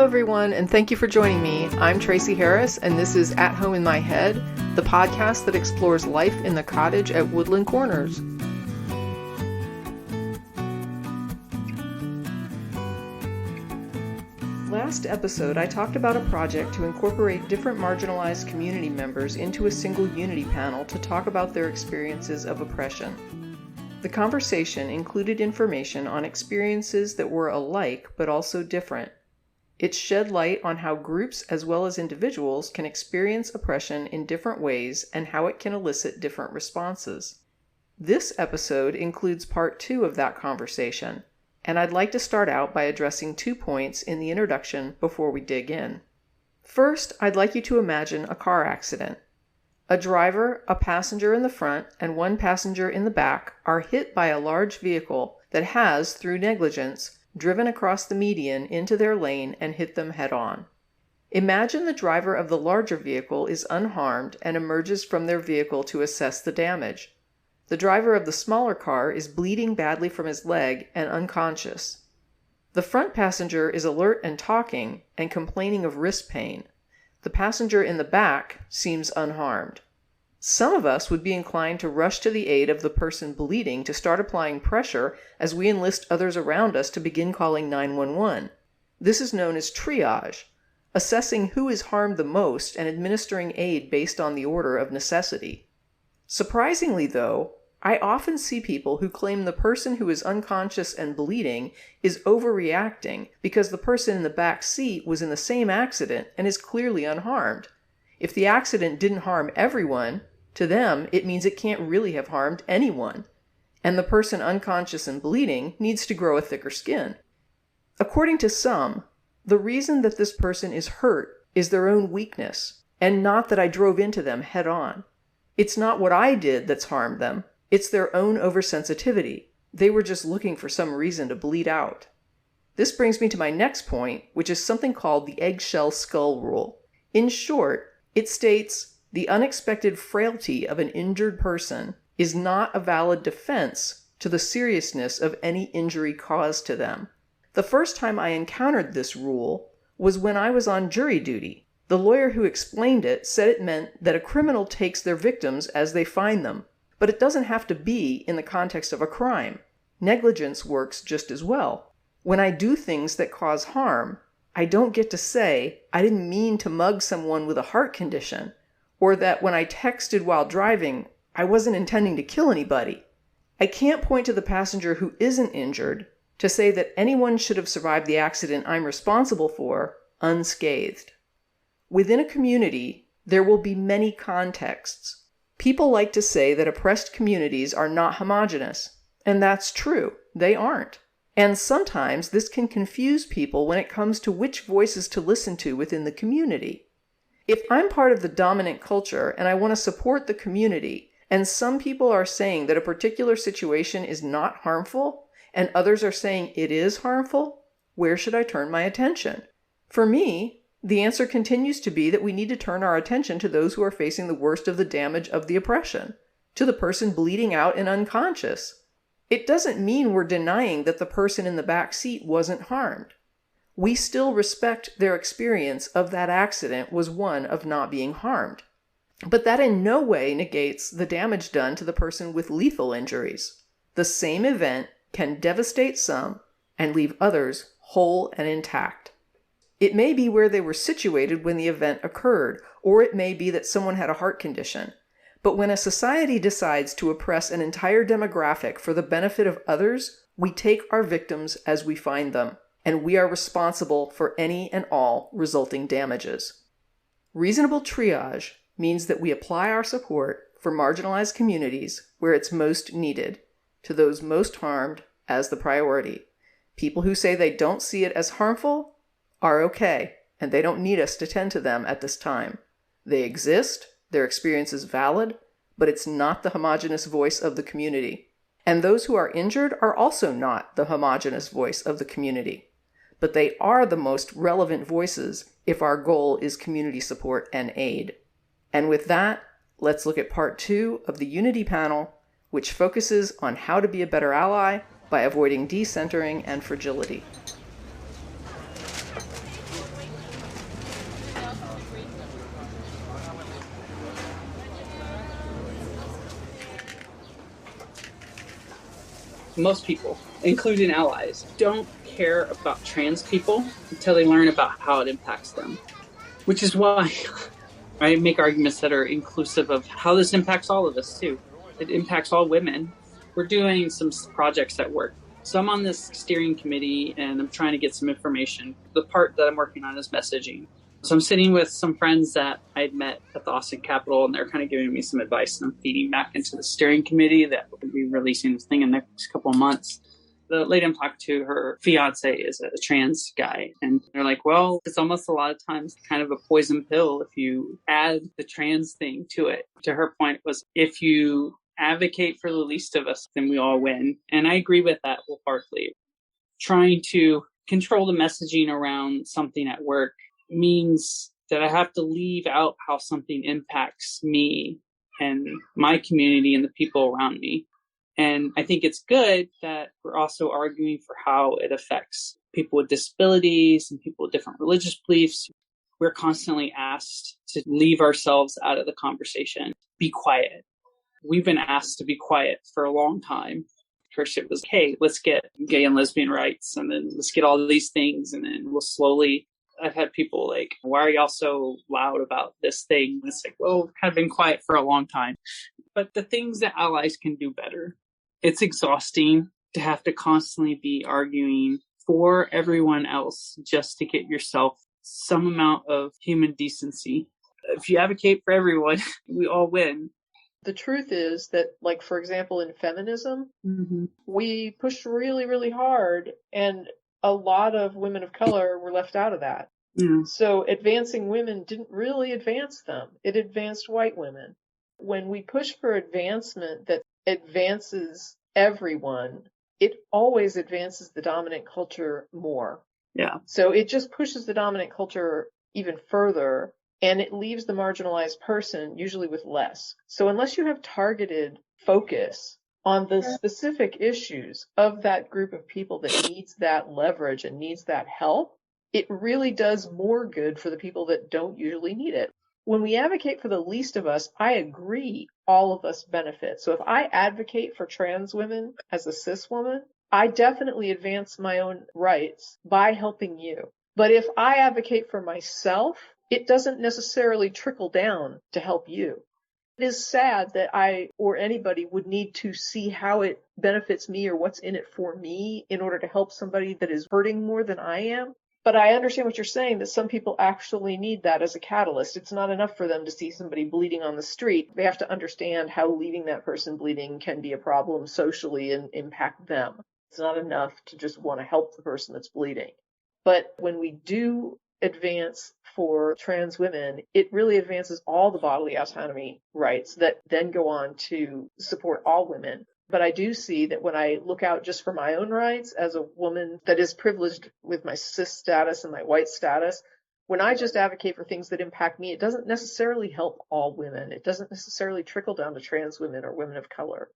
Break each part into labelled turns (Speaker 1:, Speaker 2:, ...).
Speaker 1: everyone, and thank you for joining me. I'm Tracy Harris, and this is At Home in My Head, the podcast that explores life in the cottage at Woodland Corners. Last episode, I talked about a project to incorporate different marginalized community members into a single Unity panel to talk about their experiences of oppression. The conversation included information on experiences that were alike but also different. It shed light on how groups as well as individuals can experience oppression in different ways and how it can elicit different responses. This episode includes part 2 of that conversation, and I'd like to start out by addressing 2 points in the introduction before we dig in. First, I'd like you to imagine a car accident. A driver, a passenger in the front, and one passenger in the back are hit by a large vehicle that has, through negligence, driven across the median into their lane and hit them head-on. Imagine the driver of the larger vehicle is unharmed and emerges from their vehicle to assess the damage. The driver of the smaller car is bleeding badly from his leg and unconscious. The front passenger is alert and talking and complaining of wrist pain. The passenger in the back seems unharmed. Some of us would be inclined to rush to the aid of the person bleeding to start applying pressure as we enlist others around us to begin calling 911. This is known as triage, assessing who is harmed the most and administering aid based on the order of necessity. Surprisingly, though, I often see people who claim the person who is unconscious and bleeding is overreacting because the person in the back seat was in the same accident and is clearly unharmed. If the accident didn't harm everyone, to them it means it can't really have harmed anyone, and the person unconscious and bleeding needs to grow a thicker skin. According to some, the reason that this person is hurt is their own weakness, and not that I drove into them head on. It's not what I did that's harmed them, it's their own oversensitivity. They were just looking for some reason to bleed out. This brings me to my next point, which is something called the eggshell skull rule. In short, it states, the unexpected frailty of an injured person is not a valid defense to the seriousness of any injury caused to them. The first time I encountered this rule was when I was on jury duty. The lawyer who explained it said it meant that a criminal takes their victims as they find them, but it doesn't have to be in the context of a crime. Negligence works just as well. When I do things that cause harm, I don't get to say, I didn't mean to mug someone with a heart condition, or that when I texted while driving, I wasn't intending to kill anybody. I can't point to the passenger who isn't injured to say that anyone should have survived the accident I'm responsible for unscathed. Within a community, there will be many contexts. People like to say that oppressed communities are not homogeneous, and that's true, they aren't. And sometimes this can confuse people when it comes to which voices to listen to within the community. If I'm part of the dominant culture and I want to support the community, and some people are saying that a particular situation is not harmful, and others are saying it is harmful, where should I turn my attention? For me, the answer continues to be that we need to turn our attention to those who are facing the worst of the damage of the oppression, to the person bleeding out and unconscious. It doesn't mean we're denying that the person in the back seat wasn't harmed. We still respect their experience of that accident was one of not being harmed. But that in no way negates the damage done to the person with lethal injuries. The same event can devastate some and leave others whole and intact. It may be where they were situated when the event occurred, or it may be that someone had a heart condition. But when a society decides to oppress an entire demographic for the benefit of others, we take our victims as we find them, and we are responsible for any and all resulting damages. Reasonable triage means that we apply our support for marginalized communities where it's most needed, to those most harmed as the priority. People who say they don't see it as harmful are okay, and they don't need us to tend to them at this time. They exist, their experience is valid, but it's not the homogeneous voice of the community. And those who are injured are also not the homogeneous voice of the community. But they are the most relevant voices if our goal is community support and aid. And with that, let's look at part 2 of the Unity panel, which focuses on how to be a better ally by avoiding decentering and fragility.
Speaker 2: most people, including allies, don't care about trans people until they learn about how it impacts them, which is why I make arguments that are inclusive of how this impacts all of us too. It impacts all women. We're doing some projects at work. So I'm on this steering committee and I'm trying to get some information. The part that I'm working on is messaging. So I'm sitting with some friends that I'd met at the Austin Capitol, and they're kind of giving me some advice, and I'm feeding back into the steering committee that will be releasing this thing in the next couple of months. The lady I'm talking to, her fiance is a trans guy. And they're like, well, it's almost a lot of times kind of a poison pill if you add the trans thing to it. To her point was, if you advocate for the least of us, then we all win. And I agree with that wholeheartedly. Trying to control the messaging around something at work means that I have to leave out how something impacts me and my community and the people around me. And I think it's good that we're also arguing for how it affects people with disabilities and people with different religious beliefs. We're constantly asked to leave ourselves out of the conversation, be quiet. We've been asked to be quiet for a long time. First it was, hey, let's get gay and lesbian rights, and then let's get all of these things, and then we'll slowly. I've had people like, why are y'all so loud about this thing? And it's like, well, we've kind of been quiet for a long time. But the things that allies can do better. It's exhausting to have to constantly be arguing for everyone else just to get yourself some amount of human decency. If you advocate for everyone, we all win.
Speaker 1: The truth is that, like, for example, in feminism, we pushed really, really hard, and a lot of women of color were left out of that. So advancing women didn't really advance them. It advanced white women. When we push for advancement that advances everyone, it always advances the dominant culture more.
Speaker 2: Yeah.
Speaker 1: So it just pushes the dominant culture even further, and it leaves the marginalized person usually with less. So unless you have targeted focus on the specific issues of that group of people that needs that leverage and needs that help, it really does more good for the people that don't usually need it. When we advocate for the least of us, I agree all of us benefit. So if I advocate for trans women as a cis woman, I definitely advance my own rights by helping you. But if I advocate for myself, it doesn't necessarily trickle down to help you. It is sad that I or anybody would need to see how it benefits me or what's in it for me in order to help somebody that is hurting more than I am. But I understand what you're saying, that some people actually need that as a catalyst. It's not enough for them to see somebody bleeding on the street. They have to understand how leaving that person bleeding can be a problem socially and impact them. It's not enough to just want to help the person that's bleeding. But when we do advance for trans women, it really advances all the bodily autonomy rights that then go on to support all women. But I do see that when I look out just for my own rights as a woman that is privileged with my cis status and my white status, when I just advocate for things that impact me, it doesn't necessarily help all women. It doesn't necessarily trickle down to trans women or women of color.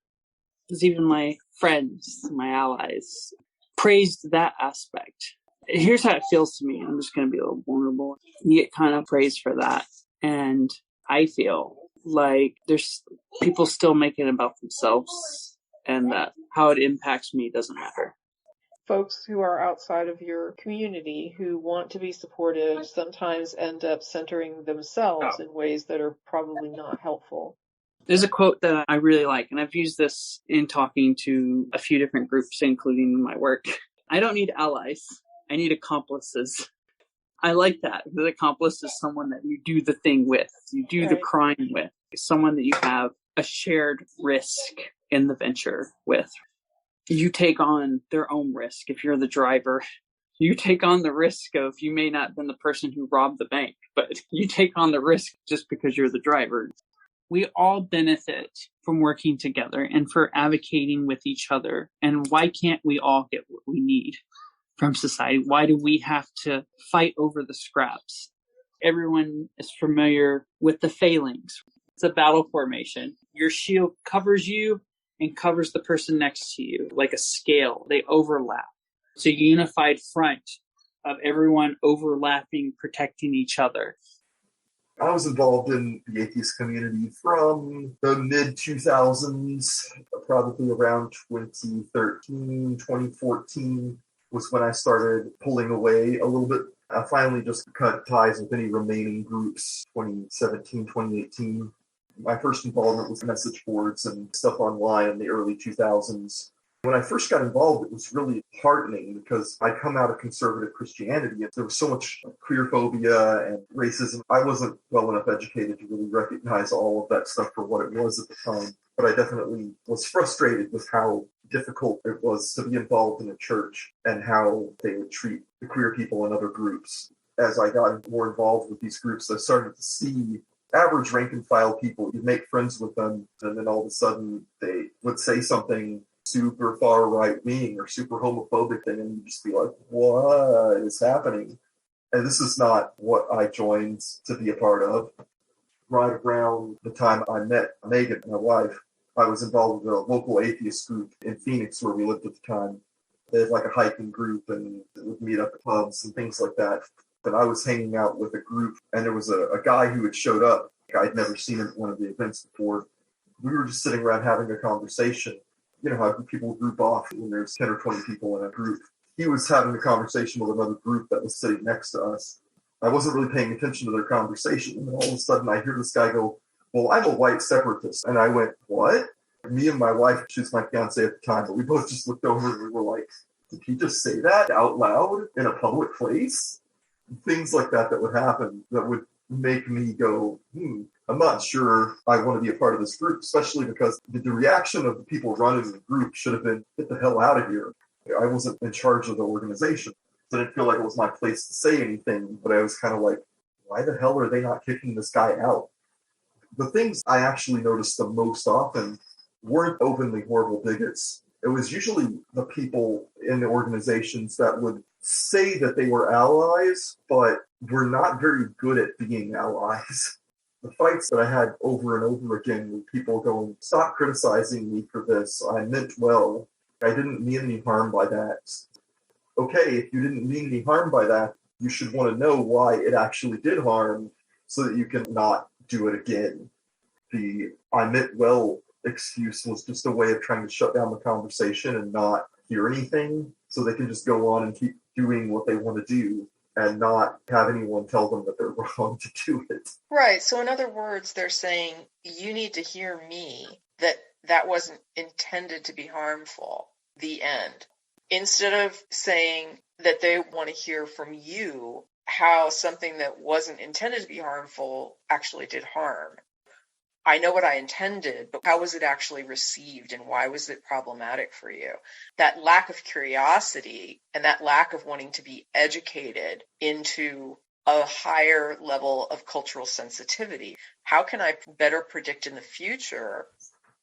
Speaker 2: Because even my friends, my allies, praised that aspect. Here's how it feels to me. I'm just going to be a little vulnerable. You get kind of praised for that. And I feel like there's people still making it about themselves, and that how it impacts me doesn't matter.
Speaker 1: Folks who are outside of your community who want to be supportive sometimes end up centering themselves in ways that are probably not helpful.
Speaker 2: There's a quote that I really like, and I've used this in talking to a few different groups, including my work. I don't need allies. I need accomplices. I like that. The accomplice is someone that you do the thing with, you do the crime with, someone that you have a shared risk in the venture with. You take on their own risk. If you're the driver, you take on the risk of, you may not have been the person who robbed the bank, but you take on the risk just because you're the driver. We all benefit from working together and for advocating with each other. And why can't we all get what we need from society? Why do we have to fight over the scraps? Everyone is familiar with the phalanx. It's a battle formation. Your shield covers you and covers the person next to you like a scale. They overlap. It's a unified front of everyone overlapping, protecting each other.
Speaker 3: I was involved in the atheist community from the mid 2000s, probably around 2013, 2014 was when I started pulling away a little bit. I finally just cut ties with any remaining groups 2017, 2018. My first involvement was message boards and stuff online in the early 2000s. When I first got involved, it was really heartening because I'd come out of conservative Christianity and there was so much queerphobia and racism. I wasn't well enough educated to really recognize all of that stuff for what it was at the time. But I definitely was frustrated with how difficult it was to be involved in a church and how they would treat the queer people and other groups. As I got more involved with these groups, I started to see average rank and file people. You'd make friends with them, and then all of a sudden they would say something super far right wing or super homophobic thing, and you just be like, what is happening? And this is not what I joined to be a part of. Right around the time I met Megan, my wife, I was involved with a local atheist group in Phoenix where we lived at the time. They had like a hiking group and would meet up at pubs and things like that. But I was hanging out with a group, and there was a guy who had showed up. I'd never seen him at one of the events before. We were just sitting around having a conversation. You know how people group off when there's 10 or 20 people in a group. He was having a conversation with another group that was sitting next to us. I wasn't really paying attention to their conversation. And then all of a sudden I hear this guy go, well, I'm a white separatist. And I went, what? Me and my wife, she's my fiance at the time, but we both just looked over and we were like, did he just say that out loud in a public place? Things like that would happen that would make me go, I'm not sure I want to be a part of this group, especially because the reaction of the people running the group should have been, get the hell out of here. I wasn't in charge of the organization. So I didn't feel like it was my place to say anything, but I was kind of like, why the hell are they not kicking this guy out? The things I actually noticed the most often weren't openly horrible bigots. It was usually the people in the organizations that would say that they were allies, but were not very good at being allies. The fights that I had over and over again with people going, stop criticizing me for this. I meant well. I didn't mean any harm by that. Okay, if you didn't mean any harm by that, you should want to know why it actually did harm so that you can not do it again. The I meant well excuse was just a way of trying to shut down the conversation and not hear anything so they can just go on and keep doing what they want to do and not have anyone tell them that they're wrong to do it.
Speaker 1: Right. So in other words, they're saying, you need to hear me, that wasn't intended to be harmful. The end. Instead of saying that they want to hear from you how something that wasn't intended to be harmful actually did harm. I know what I intended, but how was it actually received and why was it problematic for you? That lack of curiosity and that lack of wanting to be educated into a higher level of cultural sensitivity. How can I better predict in the future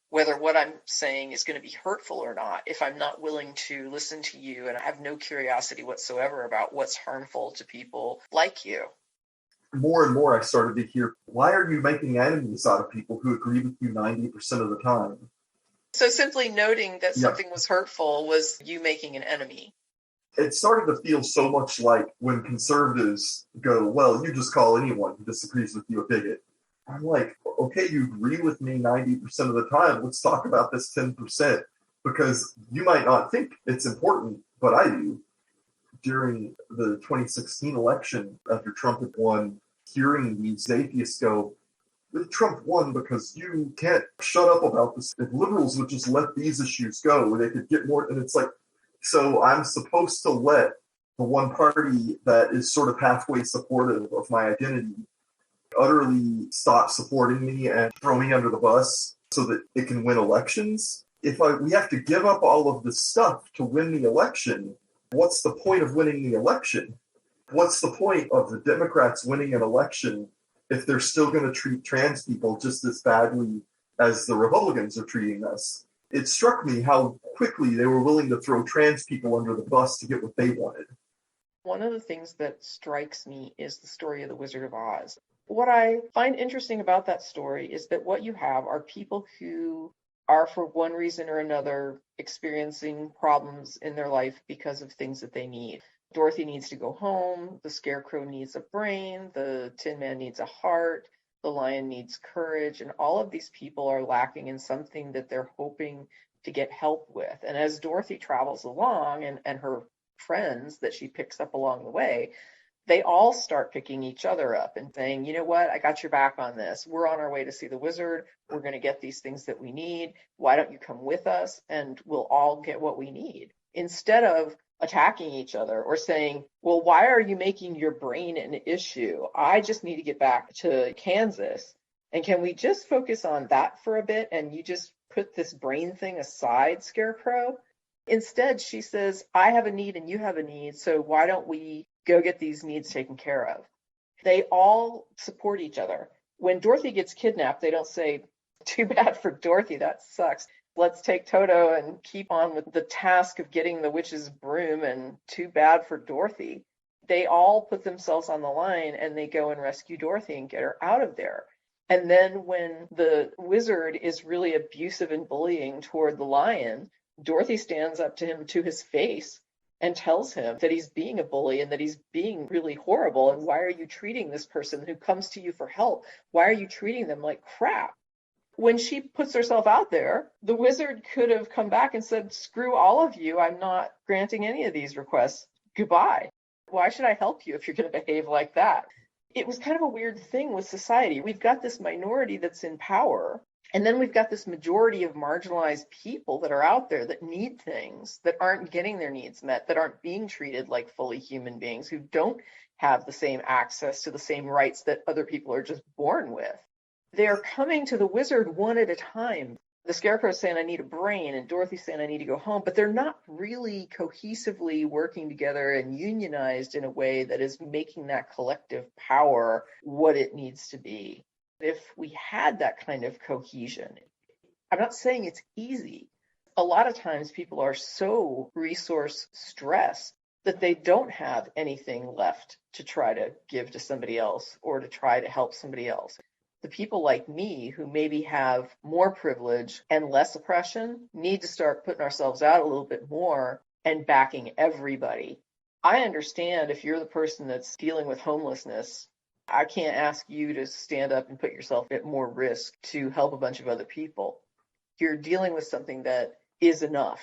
Speaker 1: whether what I'm saying is going to be hurtful or not if I'm not willing to listen to you and I have no curiosity whatsoever about what's harmful to people like you?
Speaker 3: More and more I started to hear, why are you making enemies out of people who agree with you 90% of the time?
Speaker 1: So simply noting that something was hurtful was you making an enemy.
Speaker 3: It started to feel so much like when conservatives go, well, you just call anyone who disagrees with you a bigot. I'm like, okay, you agree with me 90% of the time. Let's talk about this 10% because you might not think it's important, but I do. During the 2016 election, after Trump had won, hearing these atheists go, Trump won because you can't shut up about this. If liberals would just let these issues go, they could get more. And it's like, so I'm supposed to let the one party that is sort of halfway supportive of my identity utterly stop supporting me and throw me under the bus so that it can win elections? We have to give up all of this stuff to win the election. What's the point of winning the election? What's the point of the Democrats winning an election if they're still going to treat trans people just as badly as the Republicans are treating us? It struck me how quickly they were willing to throw trans people under the bus to get what they wanted.
Speaker 1: One of the things that strikes me is the story of the Wizard of Oz. What I find interesting about that story is that what you have are people who are, for one reason or another, experiencing problems in their life because of things that they need. Dorothy needs to go home. The Scarecrow needs a brain. The Tin Man needs a heart. The Lion needs courage. And all of these people are lacking in something that they're hoping to get help with. And as Dorothy travels along and her friends that she picks up along the way, they all start picking each other up and saying, you know what, I got your back on this. We're on our way to see the wizard. We're going to get these things that we need. Why don't you come with us and we'll all get what we need? Instead of attacking each other or saying, well, why are you making your brain an issue? I just need to get back to Kansas. And can we just focus on that for a bit and you just put this brain thing aside, Scarecrow? Instead, she says, I have a need and you have a need, so why don't we go get these needs taken care of? They all support each other. When Dorothy gets kidnapped, they don't say, too bad for Dorothy, that sucks. Let's take Toto and keep on with the task of getting the witch's broom, and too bad for Dorothy. They all put themselves on the line and they go and rescue Dorothy and get her out of there. And then when the wizard is really abusive and bullying toward the Lion, Dorothy stands up to him to his face and tells him that he's being a bully and that he's being really horrible. And why are you treating this person who comes to you for help? Why are you treating them like crap? When she puts herself out there, the wizard could have come back and said, screw all of you. I'm not granting any of these requests. Goodbye. Why should I help you if you're going to behave like that? It was kind of a weird thing with society. We've got this minority that's in power, and then we've got this majority of marginalized people that are out there that need things, that aren't getting their needs met, that aren't being treated like fully human beings, who don't have the same access to the same rights that other people are just born with. They're coming to the wizard one at a time. The Scarecrow's saying, I need a brain, and Dorothy's saying, I need to go home, but they're not really cohesively working together and unionized in a way that is making that collective power what it needs to be. If we had that kind of cohesion, I'm not saying it's easy. A lot of times people are so resource stressed that they don't have anything left to try to give to somebody else or to try to help somebody else. The people like me who maybe have more privilege and less oppression need to start putting ourselves out a little bit more and backing everybody. I understand if you're the person that's dealing with homelessness, I can't ask you to stand up and put yourself at more risk to help a bunch of other people. You're dealing with something that is enough.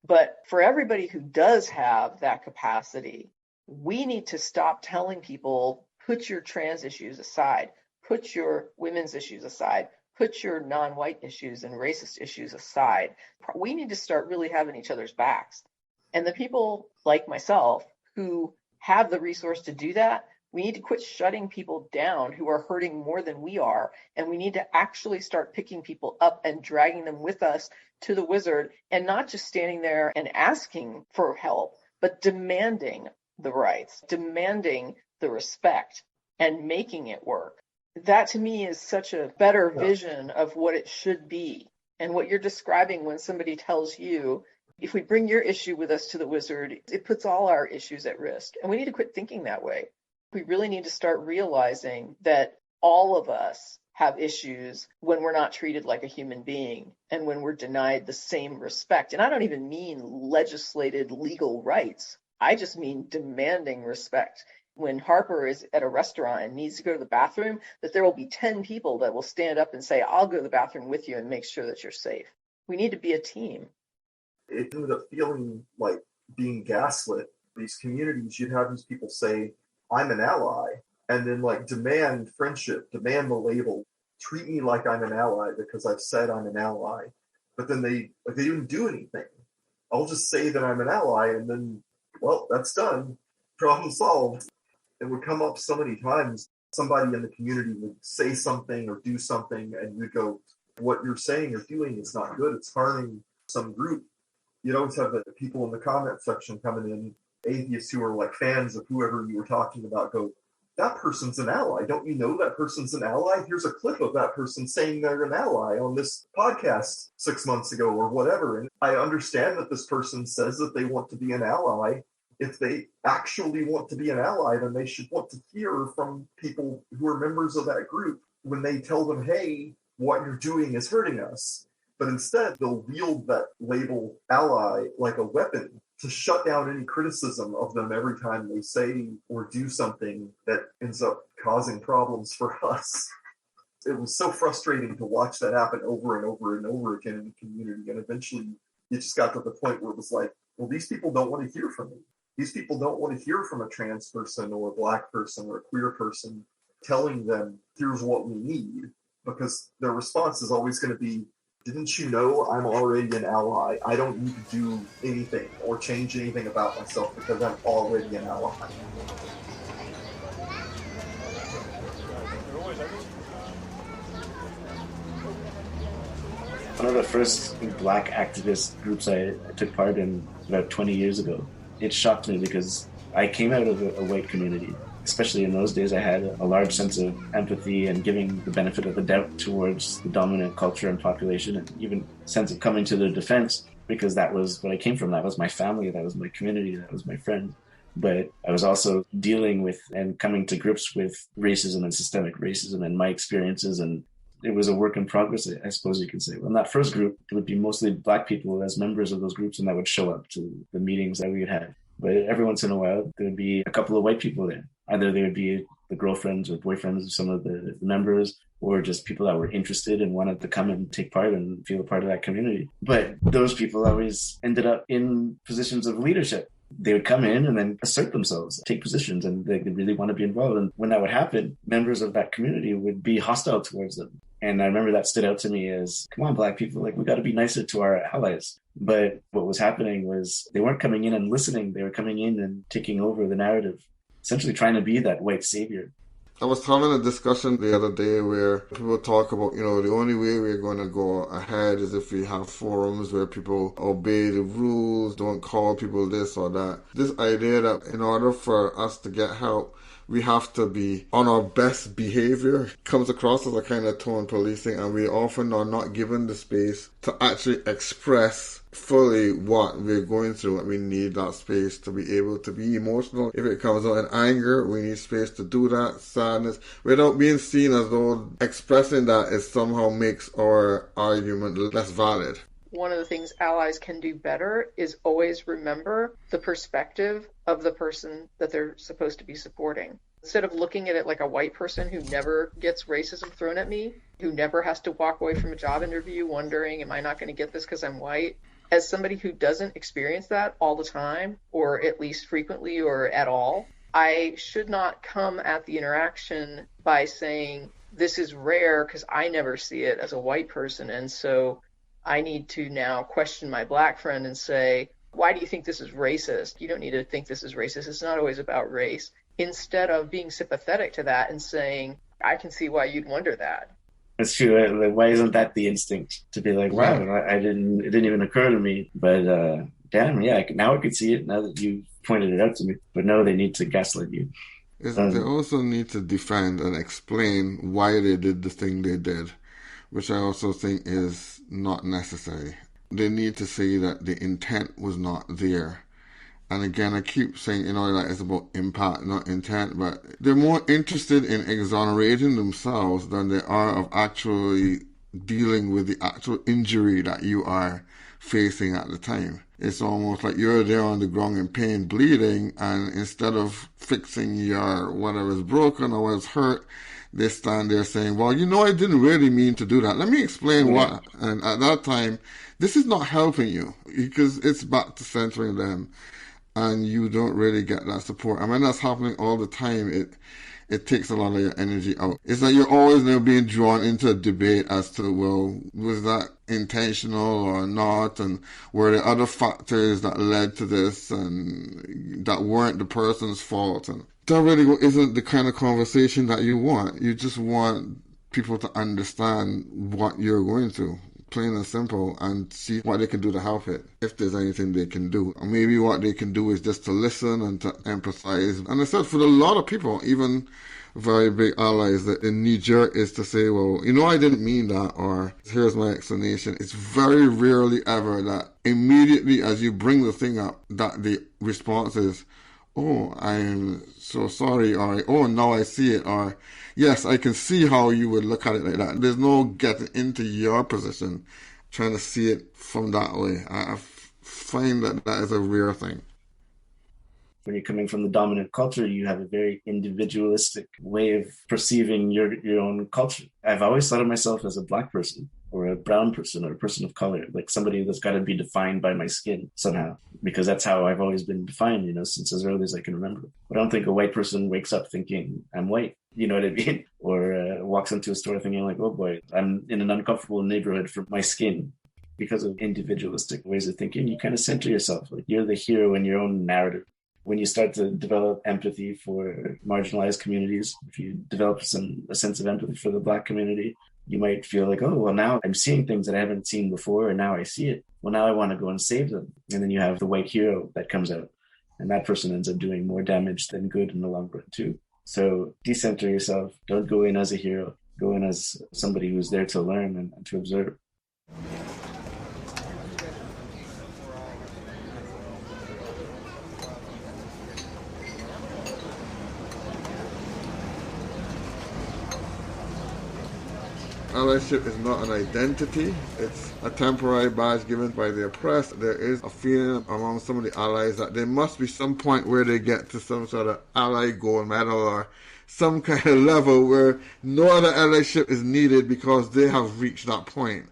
Speaker 1: But for everybody who does have that capacity, we need to stop telling people, put your trans issues aside. Put your women's issues aside. Put your non-white issues and racist issues aside. We need to start really having each other's backs. And the people like myself who have the resource to do that, we need to quit shutting people down who are hurting more than we are. And we need to actually start picking people up and dragging them with us to the wizard, and not just standing there and asking for help, but demanding the rights, demanding the respect, and making it work. That to me is such a better vision of what it should be. And what you're describing when somebody tells you, if we bring your issue with us to the wizard, it puts all our issues at risk. And we need to quit thinking that way. We really need to start realizing that all of us have issues when we're not treated like a human being and when we're denied the same respect. And I don't even mean legislated legal rights. I just mean demanding respect. When Harper is at a restaurant and needs to go to the bathroom, that there will be 10 people that will stand up and say, I'll go to the bathroom with you and make sure that you're safe. We need to be a team.
Speaker 3: It ended up feeling like being gaslit. These communities, you'd have these people say, I'm an ally, and then like demand friendship, demand the label, treat me like I'm an ally because I've said I'm an ally. But then they didn't do anything. I'll just say that I'm an ally, and then, well, that's done. Problem solved. It would come up so many times. Somebody in the community would say something or do something, and you'd go, what you're saying or doing is not good. It's harming some group. You'd always have the people in the comment section coming in, atheists who are like fans of whoever you were talking about, go, that person's an ally. Don't you know that person's an ally? Here's a clip of that person saying they're an ally on this podcast 6 months ago or whatever. And I understand that this person says that they want to be an ally. If they actually want to be an ally, then they should want to hear from people who are members of that group when they tell them, hey, what you're doing is hurting us. But instead, they'll wield that label ally like a weapon to shut down any criticism of them every time they say or do something that ends up causing problems for us. It was so frustrating to watch that happen over and over and over again in the community. And eventually it just got to the point where it was like, well, these people don't want to hear from me. These people don't want to hear from a trans person or a Black person or a queer person telling them, here's what we need, because their response is always going to be, didn't you know I'm already an ally? I don't need to do anything or change anything about myself because I'm already an ally.
Speaker 4: One of the first Black activist groups I took part in about 20 years ago, it shocked me because I came out of a white community. Especially in those days, I had a large sense of empathy and giving the benefit of the doubt towards the dominant culture and population, and even sense of coming to their defense, because that was what I came from. That was my family, that was my community, that was my friends. But I was also dealing with and coming to grips with racism and systemic racism and my experiences, and it was a work in progress, I suppose you could say. In that first group, it would be mostly Black people as members of those groups, and that would show up to the meetings that we would have. But every once in a while, there would be a couple of white people there. Either they would be the girlfriends or boyfriends of some of the members, or just people that were interested and wanted to come and take part and feel a part of that community. But those people always ended up in positions of leadership. They would come in and then assert themselves, take positions, and they really want to be involved. And when that would happen, members of that community would be hostile towards them. And I remember that stood out to me as, come on, Black people, like, we got to be nicer to our allies. But what was happening was they weren't coming in and listening. They were coming in and taking over the narrative, essentially trying to be that white savior.
Speaker 5: I was having a discussion the other day where people talk about, the only way we're going to go ahead is if we have forums where people obey the rules, don't call people this or that. This idea that in order for us to get help, we have to be on our best behavior comes across as a kind of tone policing, and we often are not given the space to actually express fully what we're going through, and we need that space to be able to be emotional. If it comes out in anger, we need space to do that, sadness, without being seen as though expressing that is somehow makes our argument less valid.
Speaker 1: One of the things allies can do better is always remember the perspective of the person that they're supposed to be supporting. Instead of looking at it like a white person who never gets racism thrown at me, who never has to walk away from a job interview wondering, am I not going to get this because I'm white? As somebody who doesn't experience that all the time, or at least frequently or at all, I should not come at the interaction by saying, this is rare because I never see it as a white person, and so I need to now question my Black friend and say, why do you think this is racist? You don't need to think this is racist. It's not always about race. Instead of being sympathetic to that and saying, I can see why you'd wonder that.
Speaker 4: It's true. Like, why isn't that the instinct to be like, wow, it didn't even occur to me. But damn, yeah, now I could see it now that you pointed it out to me. But no, they need to gaslight you.
Speaker 5: They also need to defend and explain why they did the thing they did, which I also think is not necessary. They need to say that the intent was not there. And again, I keep saying, that it's about impact, not intent, but they're more interested in exonerating themselves than they are of actually dealing with the actual injury that you are facing at the time. It's almost like you're there on the ground in pain, bleeding, and instead of fixing your whatever is broken or what's hurt, they stand there saying, well, I didn't really mean to do that. Let me explain what. And at that time, this is not helping you because it's back to centering them. And you don't really get that support. And when that's happening all the time, it takes a lot of your energy out. It's like you're always now being drawn into a debate as to, well, was that intentional or not? And were there other factors that led to this and that weren't the person's fault? And that really isn't the kind of conversation that you want. You just want people to understand what you're going through, plain and simple, and see what they can do to help it, if there's anything they can do. Or maybe what they can do is just to listen and to empathize. And I said, for a lot of people, even very big allies, that the knee-jerk is to say, well, I didn't mean that, or here's my explanation. It's very rarely ever that immediately as you bring the thing up, that the response is, oh, I'm so sorry, or oh, now I see it, or yes, I can see how you would look at it like that. There's no getting into your position, trying to see it from that way. I find that that is a rare thing.
Speaker 4: When you're coming from the dominant culture, you have a very individualistic way of perceiving your own culture. I've always thought of myself as a Black person or a brown person or a person of color, like somebody that's got to be defined by my skin somehow, because that's how I've always been defined, since as early as I can remember. But I don't think a white person wakes up thinking I'm white, you know what I mean? Or walks into a store thinking like, oh boy, I'm in an uncomfortable neighborhood for my skin. Because of individualistic ways of thinking, you kind of center yourself. Like you're the hero in your own narrative. When you start to develop empathy for marginalized communities, if you develop a sense of empathy for the Black community, you might feel like, oh, well, now I'm seeing things that I haven't seen before, and now I see it. Well, now I want to go and save them. And then you have the white hero that comes out, and that person ends up doing more damage than good in the long run, too. So decenter yourself. Don't go in as a hero. Go in as somebody who's there to learn and to observe.
Speaker 5: Allyship is not an identity, it's a temporary badge given by the oppressed. There is a feeling among some of the allies that there must be some point where they get to some sort of ally gold medal or some kind of level where no other allyship is needed because they have reached that point.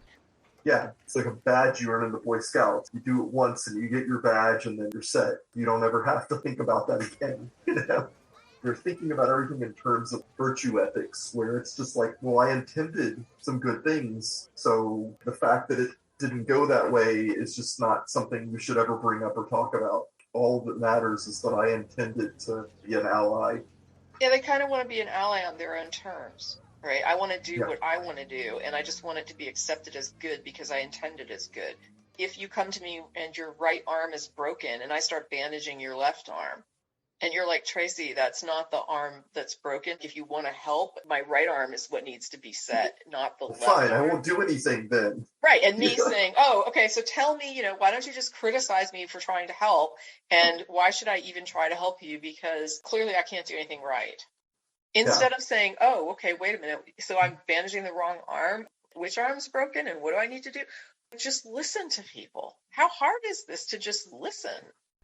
Speaker 3: Yeah, it's like a badge you earn in the Boy Scouts. You do it once and you get your badge and then you're set. You don't ever have to think about that again, You're thinking about everything in terms of virtue ethics, where it's just like, well, I intended some good things, so the fact that it didn't go that way is just not something we should ever bring up or talk about. All that matters is that I intended to be an ally.
Speaker 1: Yeah, they kind of want to be an ally on their own terms, right? I want to do what I want to do, and I just want it to be accepted as good because I intended as good. If you come to me and your right arm is broken and I start bandaging your left arm, and you're like, Tracy, that's not the arm that's broken. If you want to help, my right arm is what needs to be set, not the left
Speaker 3: Fine,
Speaker 1: arm.
Speaker 3: I won't do anything then.
Speaker 1: Right, and me saying, oh, okay, so tell me, why don't you just criticize me for trying to help, and why should I even try to help you? Because clearly I can't do anything right. Instead of saying, oh, okay, wait a minute, so I'm bandaging the wrong arm. Which arm's broken, and what do I need to do? Just listen to people. How hard is this to just listen?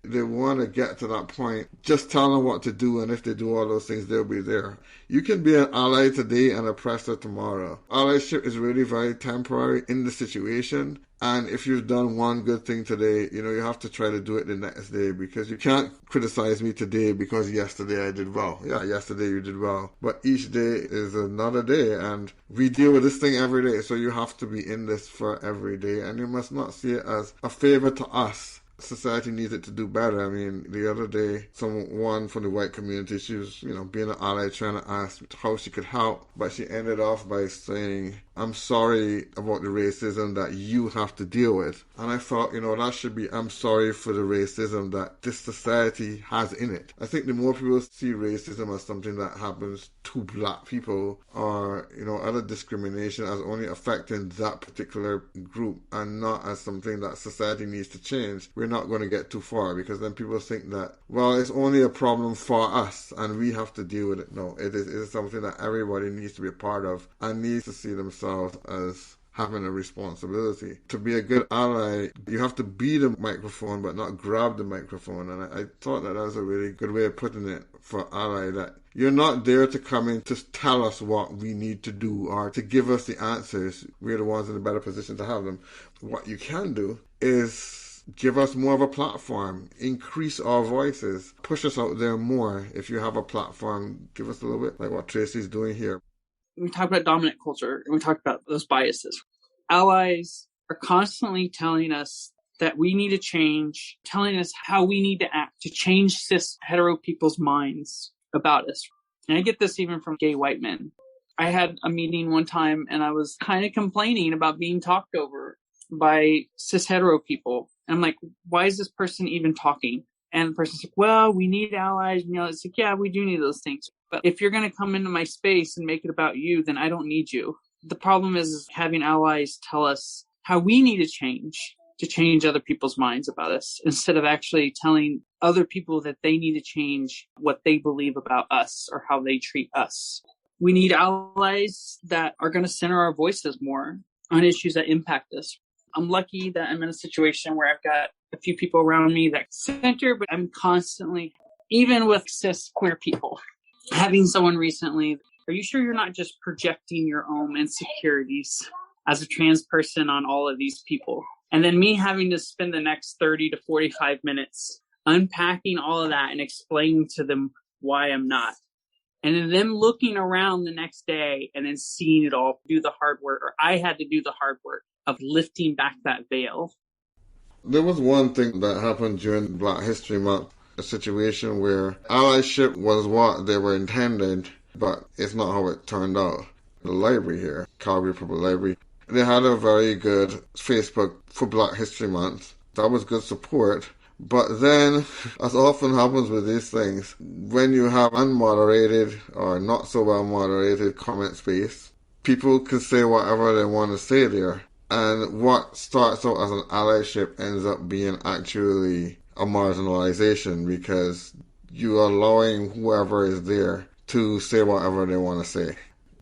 Speaker 5: They want to get to that point. Just tell them what to do, and if they do all those things, they'll be there. You can be an ally today and oppressor tomorrow. Allyship is really very temporary in the situation, and if you've done one good thing today, you have to try to do it the next day, because you can't criticize me today because yesterday I did well. Yeah, yesterday you did well, but each day is another day, and we deal with this thing every day, so you have to be in this for every day, and you must not see it as a favor to us. Society needs it to do better. I mean, the other day, someone from the white community, she was, being an ally, trying to ask how she could help, but she ended off by saying, I'm sorry about the racism that you have to deal with. And I thought, that should be, I'm sorry for the racism that this society has in it. I think the more people see racism as something that happens to Black people, or, other discrimination as only affecting that particular group and not as something that society needs to change, we're not going to get too far, because then people think that, well, it's only a problem for us and we have to deal with it. No, it is something that everybody needs to be a part of and needs to see themselves as having a responsibility. To be a good ally, you have to be the microphone but not grab the microphone, and I thought that was a really good way of putting it for ally, that you're not there to come in to tell us what we need to do or to give us the answers. We're the ones in a better position to have them. What you can do is give us more of a platform, increase our voices, push us out there more. If you have a platform, give us a little bit, like what Tracy's doing here.
Speaker 2: We talked about dominant culture, and we talked about those biases. Allies are constantly telling us that we need to change, telling us how we need to act to change cis hetero people's minds about us. And I get this even from gay white men. I had a meeting one time, and I was kind of complaining about being talked over by cis hetero people. And I'm like, why is this person even talking? And the person's like, well, we need allies. It's like, yeah, we do need those things. But if you're going to come into my space and make it about you, then I don't need you. The problem is having allies tell us how we need to change other people's minds about us, instead of actually telling other people that they need to change what they believe about us or how they treat us. We need allies that are going to center our voices more on issues that impact us. I'm lucky that I'm in a situation where I've got a few people around me that center, but I'm constantly, even with cis queer people, having someone recently, are you sure you're not just projecting your own insecurities as a trans person on all of these people? And then me having to spend the next 30 to 45 minutes unpacking all of that and explaining to them why I'm not. And then them looking around the next day and then seeing it all, do the hard work, or I had to do the hard work of lifting back that veil.
Speaker 5: There was one thing that happened during Black History Month, a situation where allyship was what they were intended, but it's not how it turned out. The library here, Calgary Public Library, they had a very good Facebook for Black History Month. That was good support. But then, as often happens with these things, when you have unmoderated or not so well moderated comment space, people can say whatever they want to say there. And what starts out as an allyship ends up being actually a marginalization, because you are allowing whoever is there to say whatever they want to say.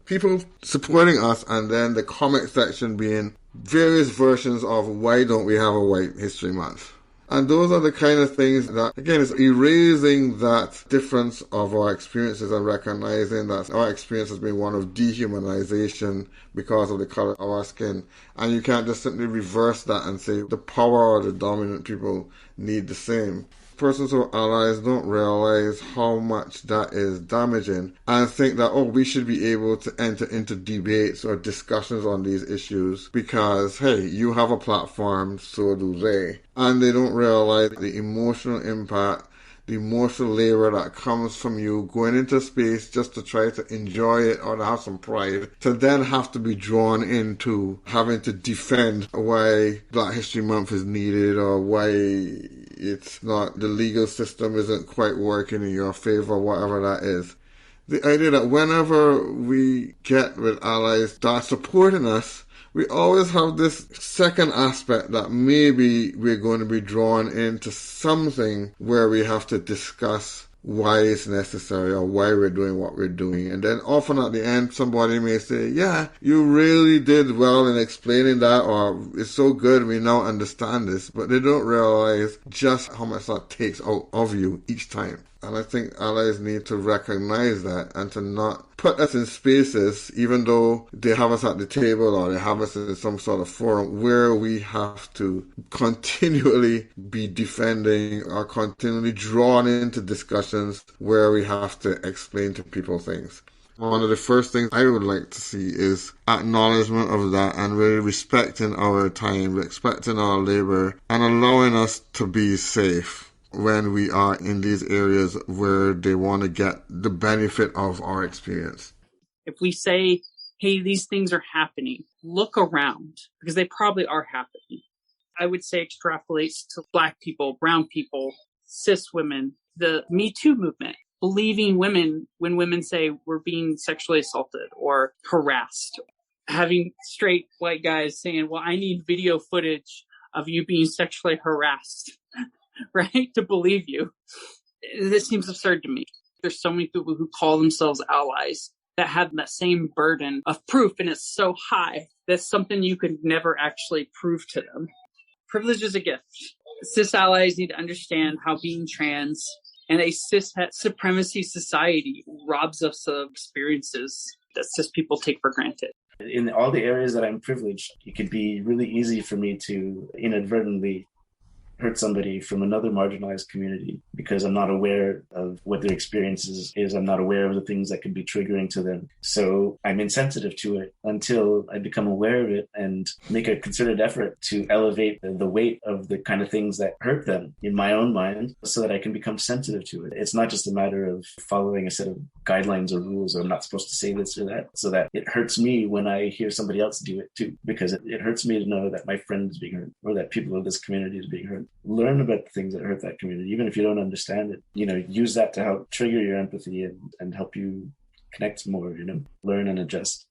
Speaker 5: People supporting us, and then the comment section being various versions of why don't we have a White History Month. And those are the kind of things that, again, is erasing that difference of our experiences and recognizing that our experience has been one of dehumanization because of the color of our skin. And you can't just simply reverse that and say the power of the dominant people need the same. Persons who are allies don't realize how much that is damaging and think that, oh, we should be able to enter into debates or discussions on these issues because, hey, you have a platform, so do they. And they don't realize the emotional impact, the emotional labor that comes from you going into space just to try to enjoy it or to have some pride, to then have to be drawn into having to defend why Black History Month is needed or why it's not, the legal system isn't quite working in your favor, whatever that is. The idea that whenever we get with allies that are supporting us, we always have this second aspect that maybe we're going to be drawn into something where we have to discuss why it's necessary or why we're doing what we're doing. And then often at the end, somebody may say, yeah, you really did well in explaining that, or it's so good we now understand this. But they don't realize just how much that takes out of you each time. And I think allies need to recognize that and to not put us in spaces, even though they have us at the table or they have us in some sort of forum where we have to continually be defending or continually drawn into discussions where we have to explain to people things. One of the first things I would like to see is acknowledgement of that and really respecting our time, respecting our labor, and allowing us to be safe when we are in these areas where they want to get the benefit of our experience.
Speaker 2: If we say, hey, these things are happening, look around, because they probably are happening. I would say extrapolates to Black people, brown people, cis women, the Me Too movement, believing women when women say we're being sexually assaulted or harassed. Having straight white guys saying, well, I need video footage of you being sexually harassed. Right? To believe you. This seems absurd to me. There's so many people who call themselves allies that have that same burden of proof, and it's so high that's something you could never actually prove to them. Privilege is a gift. Cis allies need to understand how being trans and a cis supremacy society robs us of experiences that cis people take for granted.
Speaker 4: In all the areas that I'm privileged, it could be really easy for me to inadvertently hurt somebody from another marginalized community because I'm not aware of what their experiences is. I'm not aware of the things that could be triggering to them. So I'm insensitive to it until I become aware of it and make a concerted effort to elevate the weight of the kind of things that hurt them in my own mind so that I can become sensitive to it. It's not just a matter of following a set of guidelines or rules, or I'm not supposed to say this or that, so that it hurts me when I hear somebody else do it too, because it hurts me to know that my friend is being hurt or that people of this community is being hurt. Learn about the things that hurt that community, even if you don't understand it. Use that to help trigger your empathy and help you connect more, learn and adjust.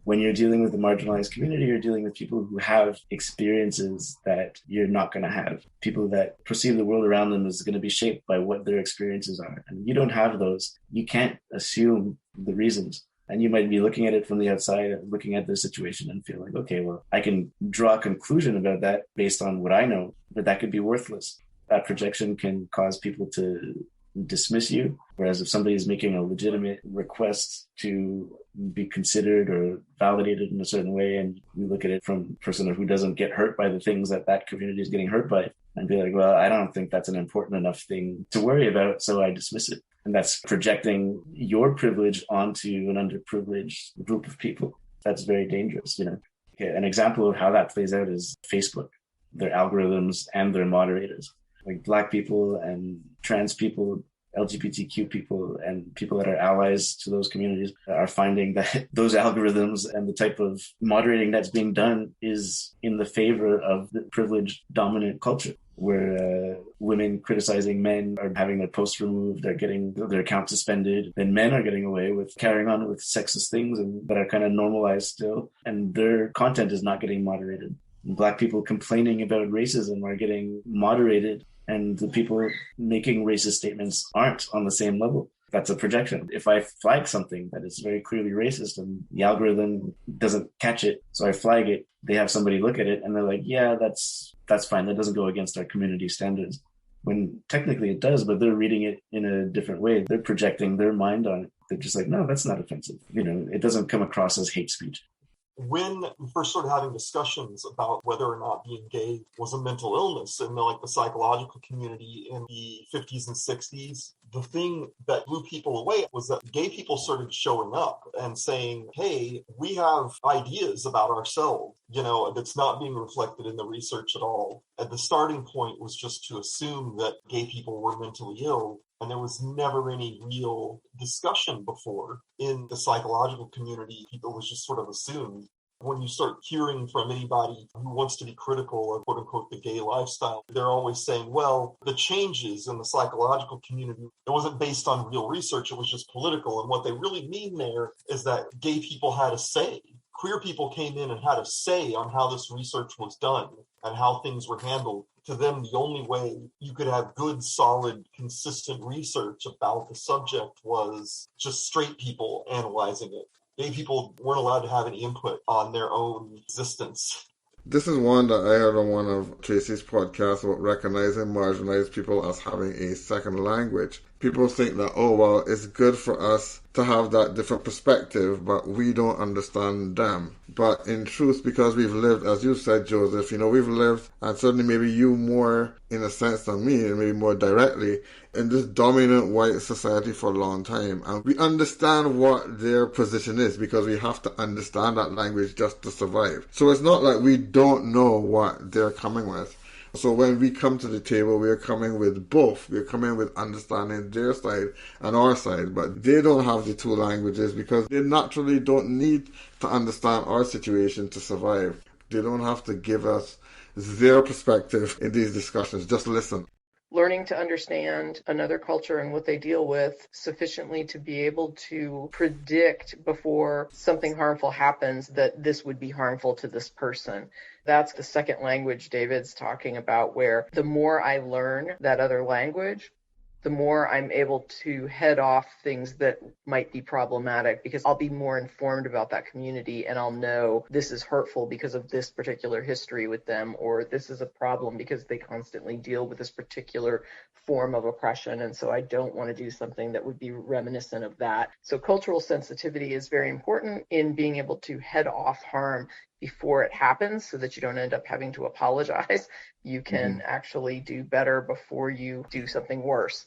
Speaker 4: When you're dealing with the marginalized community, you're dealing with people who have experiences that you're not going to have. People that perceive the world around them is going to be shaped by what their experiences are. And you don't have those. You can't assume the reasons. And you might be looking at it from the outside, looking at the situation and feel like, okay, well, I can draw a conclusion about that based on what I know, but that could be worthless. That projection can cause people to dismiss you. Whereas if somebody is making a legitimate request to be considered or validated in a certain way, and you look at it from a person who doesn't get hurt by the things that that community is getting hurt by, and be like, well, I don't think that's an important enough thing to worry about, so I dismiss it. And that's projecting your privilege onto an underprivileged group of people. That's very dangerous, you know. Okay, an example of how that plays out is Facebook, their algorithms and their moderators. Like Black people and trans people, LGBTQ people, and people that are allies to those communities are finding that those algorithms and the type of moderating that's being done is in the favor of the privileged dominant culture, where women criticizing men are having their posts removed, they're getting their account suspended, and men are getting away with carrying on with sexist things and that are kind of normalized still, and their content is not getting moderated. And Black people complaining about racism are getting moderated, and the people making racist statements aren't on the same level. That's a projection. If I flag something that is very clearly racist and the algorithm doesn't catch it, so I flag it, they have somebody look at it and they're like, yeah, that's fine. That doesn't go against our community standards. When technically it does, but they're reading it in a different way. They're projecting their mind on it. They're just like, no, that's not offensive. You know, it doesn't come across as hate speech.
Speaker 3: When we first started having discussions about whether or not being gay was a mental illness in the psychological community in the 50s and 60s, the thing that blew people away was that gay people started showing up and saying, hey, we have ideas about ourselves, that's not being reflected in the research at all. And the starting point was just to assume that gay people were mentally ill. And there was never any real discussion before in the psychological community. It was just sort of assumed. When you start hearing from anybody who wants to be critical of quote unquote the gay lifestyle, they're always saying, well, the changes in the psychological community, it wasn't based on real research, it was just political. And what they really mean there is that gay people had a say. Queer people came in and had a say on how this research was done and how things were handled. To them, the only way you could have good, solid, consistent research about the subject was just straight people analyzing it. Gay people weren't allowed to have any input on their own existence.
Speaker 5: This is one that I heard on one of Tracy's podcasts about recognizing marginalized people as having a second language. People think that, oh, well, it's good for us to have that different perspective, but we don't understand them. But in truth, because we've lived, as you said, Joseph, we've lived, and certainly maybe you more in a sense than me, and maybe more directly, in this dominant white society for a long time. And we understand what their position is because we have to understand that language just to survive. So it's not like we don't know what they're coming with. So when we come to the table, we're coming with both. We're coming with understanding their side and our side, but they don't have the two languages because they naturally don't need to understand our situation to survive. They don't have to give us their perspective in these discussions. Just listen.
Speaker 1: Learning to understand another culture and what they deal with sufficiently to be able to predict before something harmful happens that this would be harmful to this person. That's the second language David's talking about, where the more I learn that other language, the more I'm able to head off things that might be problematic because I'll be more informed about that community and I'll know this is hurtful because of this particular history with them, or this is a problem because they constantly deal with this particular form of oppression. And so I don't want to do something that would be reminiscent of that. So cultural sensitivity is very important in being able to head off harm before it happens so that you don't end up having to apologize. You can actually do better before you do something worse.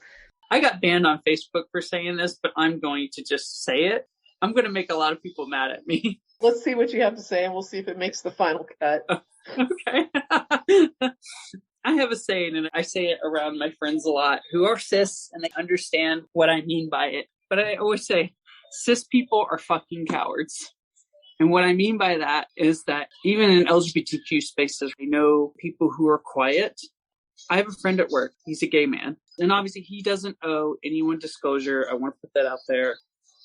Speaker 2: I got banned on Facebook for saying this, but I'm going to just say it. I'm going to make a lot of people mad at me.
Speaker 1: Let's see what you have to say and we'll see if it makes the final cut.
Speaker 2: Okay. I have a saying, and I say it around my friends a lot, who are cis and they understand what I mean by it. But I always say, cis people are fucking cowards. And what I mean by that is that even in LGBTQ spaces, I know people who are quiet. I have a friend at work. He's a gay man. And obviously he doesn't owe anyone disclosure. I want to put that out there.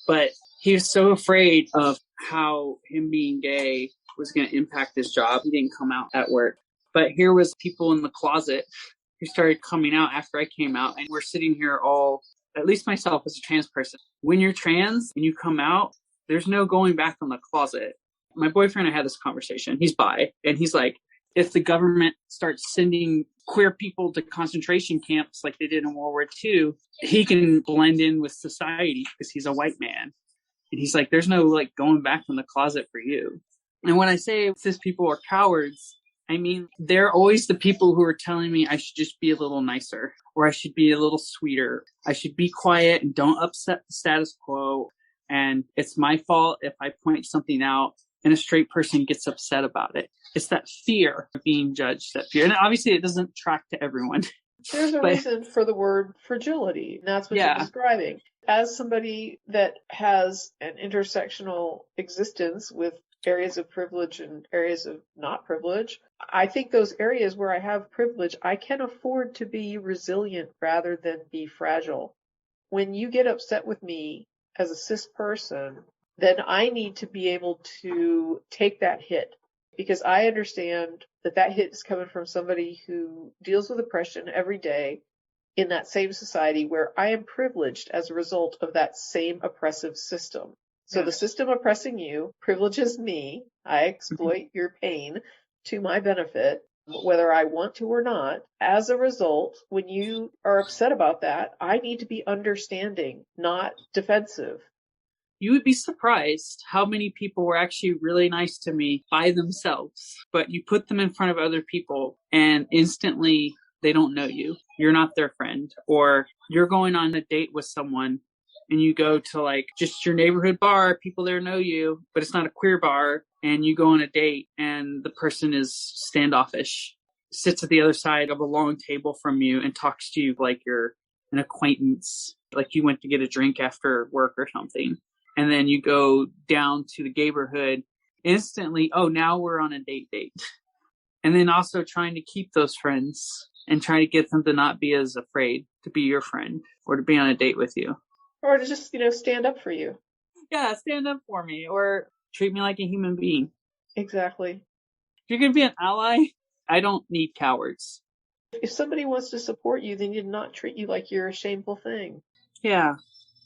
Speaker 2: But he was so afraid of how him being gay was going to impact his job. He didn't come out at work. But here was people in the closet who started coming out after I came out. And we're sitting here all, at least myself as a trans person. When you're trans and you come out, There's no going back from the closet. My boyfriend and I had this conversation. He's bi, and he's like, if the government starts sending queer people to concentration camps like they did in World War II, he can blend in with society because he's a white man. And he's like, there's no like going back from the closet for you. And when I say cis people are cowards, I mean, they're always the people who are telling me I should just be a little nicer, or I should be a little sweeter. I should be quiet and don't upset the status quo. And it's my fault if I point something out and a straight person gets upset about it. It's that fear of being judged, that fear. And obviously it doesn't track to everyone.
Speaker 1: There's a reason for the word fragility, and that's what you're describing. As somebody that has an intersectional existence with areas of privilege and areas of not privilege, I think those areas where I have privilege, I can afford to be resilient rather than be fragile. When you get upset with me as a cis person, then I need to be able to take that hit, because I understand that that hit is coming from somebody who deals with oppression every day in that same society where I am privileged as a result of that same oppressive system. So the system oppressing you privileges me. I exploit your pain to my benefit, whether I want to or not. As a result, when you are upset about that, I need to be understanding, not defensive.
Speaker 2: You would be surprised how many people were actually really nice to me by themselves, but you put them in front of other people and instantly they don't know you. You're not their friend. Or you're going on a date with someone and you go to like just your neighborhood bar, people there know you, but it's not a queer bar, and you go on a date and the person is standoffish, sits at the other side of a long table from you and talks to you like you're an acquaintance, like you went to get a drink after work or something. And then you go down to the neighborhood instantly. Oh, now we're on a date. And then also trying to keep those friends and trying to get them to not be as afraid to be your friend or to be on a date with you.
Speaker 1: Or to just, stand up for you.
Speaker 2: Yeah, stand up for me or treat me like a human being.
Speaker 1: Exactly.
Speaker 2: If you're going to be an ally, I don't need cowards.
Speaker 1: If somebody wants to support you, they need to not treat you like you're a shameful thing.
Speaker 2: Yeah.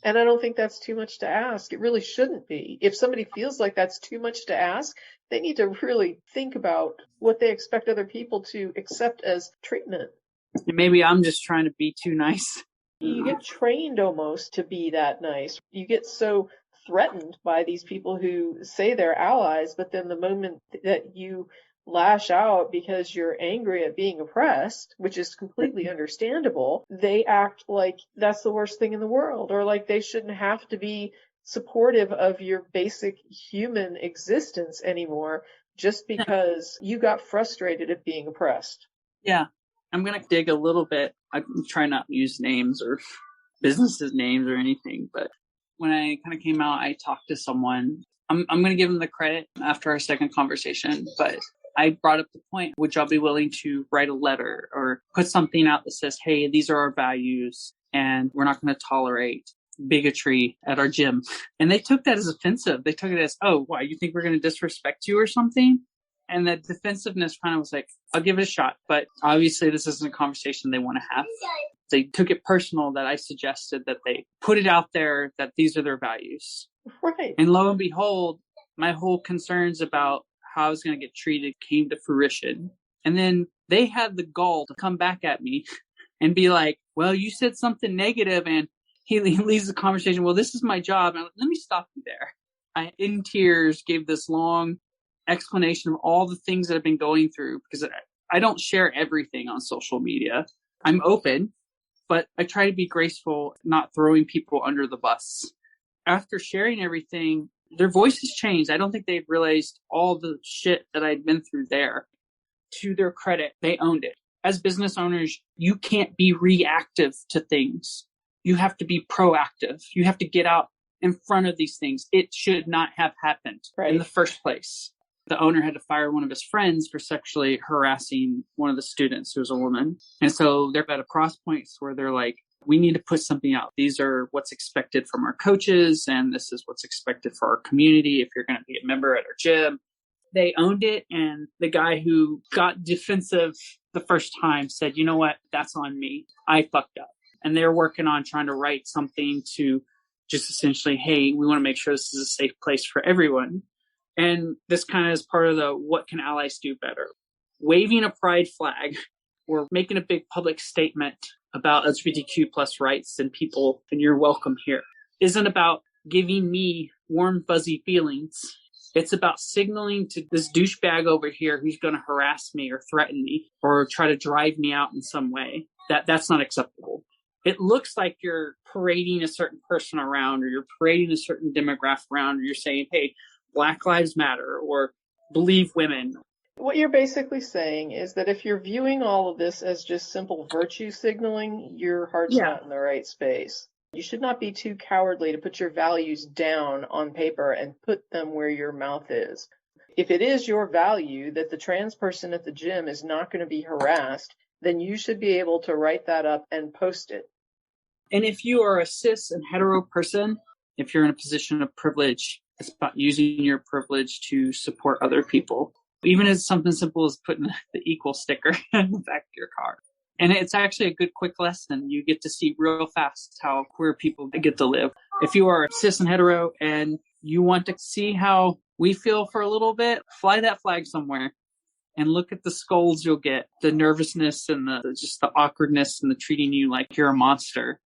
Speaker 1: And I don't think that's too much to ask. It really shouldn't be. If somebody feels like that's too much to ask, they need to really think about what they expect other people to accept as treatment.
Speaker 2: And maybe I'm just trying to be too nice.
Speaker 1: You get trained almost to be that nice. You get so threatened by these people who say they're allies, but then the moment that you lash out because you're angry at being oppressed, which is completely understandable, they act like that's the worst thing in the world, or like they shouldn't have to be supportive of your basic human existence anymore just because you got frustrated at being oppressed.
Speaker 2: Yeah. I'm going to dig a little bit. I try not to use names or businesses' names or anything, but when I kind of came out, I talked to someone. I'm going to give them the credit after our second conversation, but I brought up the point, would y'all be willing to write a letter or put something out that says, hey, these are our values and we're not going to tolerate bigotry at our gym. And they took that as offensive. They took it as, oh, why, you think we're going to disrespect you or something? And the defensiveness kind of was like, I'll give it a shot. But obviously this isn't a conversation they want to have. They took it personal that I suggested that they put it out there that these are their values.
Speaker 1: Right.
Speaker 2: And lo and behold, my whole concerns about how I was going to get treated came to fruition. And then they had the gall to come back at me and be like, well, you said something negative, and he leaves the conversation. Well, this is my job. And let me stop you there. I, in tears, gave this long explanation of all the things that I've been going through, because I don't share everything on social media. I'm open, but I try to be graceful, not throwing people under the bus. After sharing everything, their voices changed. I don't think they've realized all the shit that I'd been through there. To their credit, they owned it. As business owners, you can't be reactive to things. You have to be proactive. You have to get out in front of these things. It should not have happened in the first place. The owner had to fire one of his friends for sexually harassing one of the students who was a woman. And so they're at a cross points where they're like, we need to put something out. These are what's expected from our coaches, and this is what's expected for our community if you're going to be a member at our gym. They owned it, and the guy who got defensive the first time said, you know what, that's on me. I fucked up. And they're working on trying to write something to just essentially, hey, we want to make sure this is a safe place for everyone. And this kind of is part of the what can allies do better? Waving a pride flag or making a big public statement about LGBTQ plus rights and people and you're welcome here isn't about giving me warm, fuzzy feelings. It's about signaling to this douchebag over here who's going to harass me or threaten me or try to drive me out in some way that that's not acceptable. It looks like you're parading a certain person around or you're parading a certain demographic around or you're saying, hey, Black Lives Matter or believe women.
Speaker 1: What you're basically saying is that if you're viewing all of this as just simple virtue signaling, your heart's not in the right space. You should not be too cowardly to put your values down on paper and put them where your mouth is. If it is your value that the trans person at the gym is not going to be harassed, then you should be able to write that up and post it.
Speaker 2: And if you are a cis and hetero person, if you're in a position of privilege, it's about using your privilege to support other people. Even as something simple as putting the equal sticker in the back of your car. And it's actually a good quick lesson. You get to see real fast how queer people get to live. If you are cis and hetero and you want to see how we feel for a little bit, fly that flag somewhere and look at the scolds you'll get, the nervousness and just the awkwardness and the treating you like you're a monster.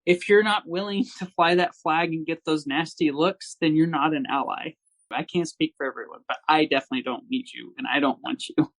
Speaker 2: If you're not willing to fly that flag and get those nasty looks, then you're not an ally. I can't speak for everyone, but I definitely don't need you and I don't want you.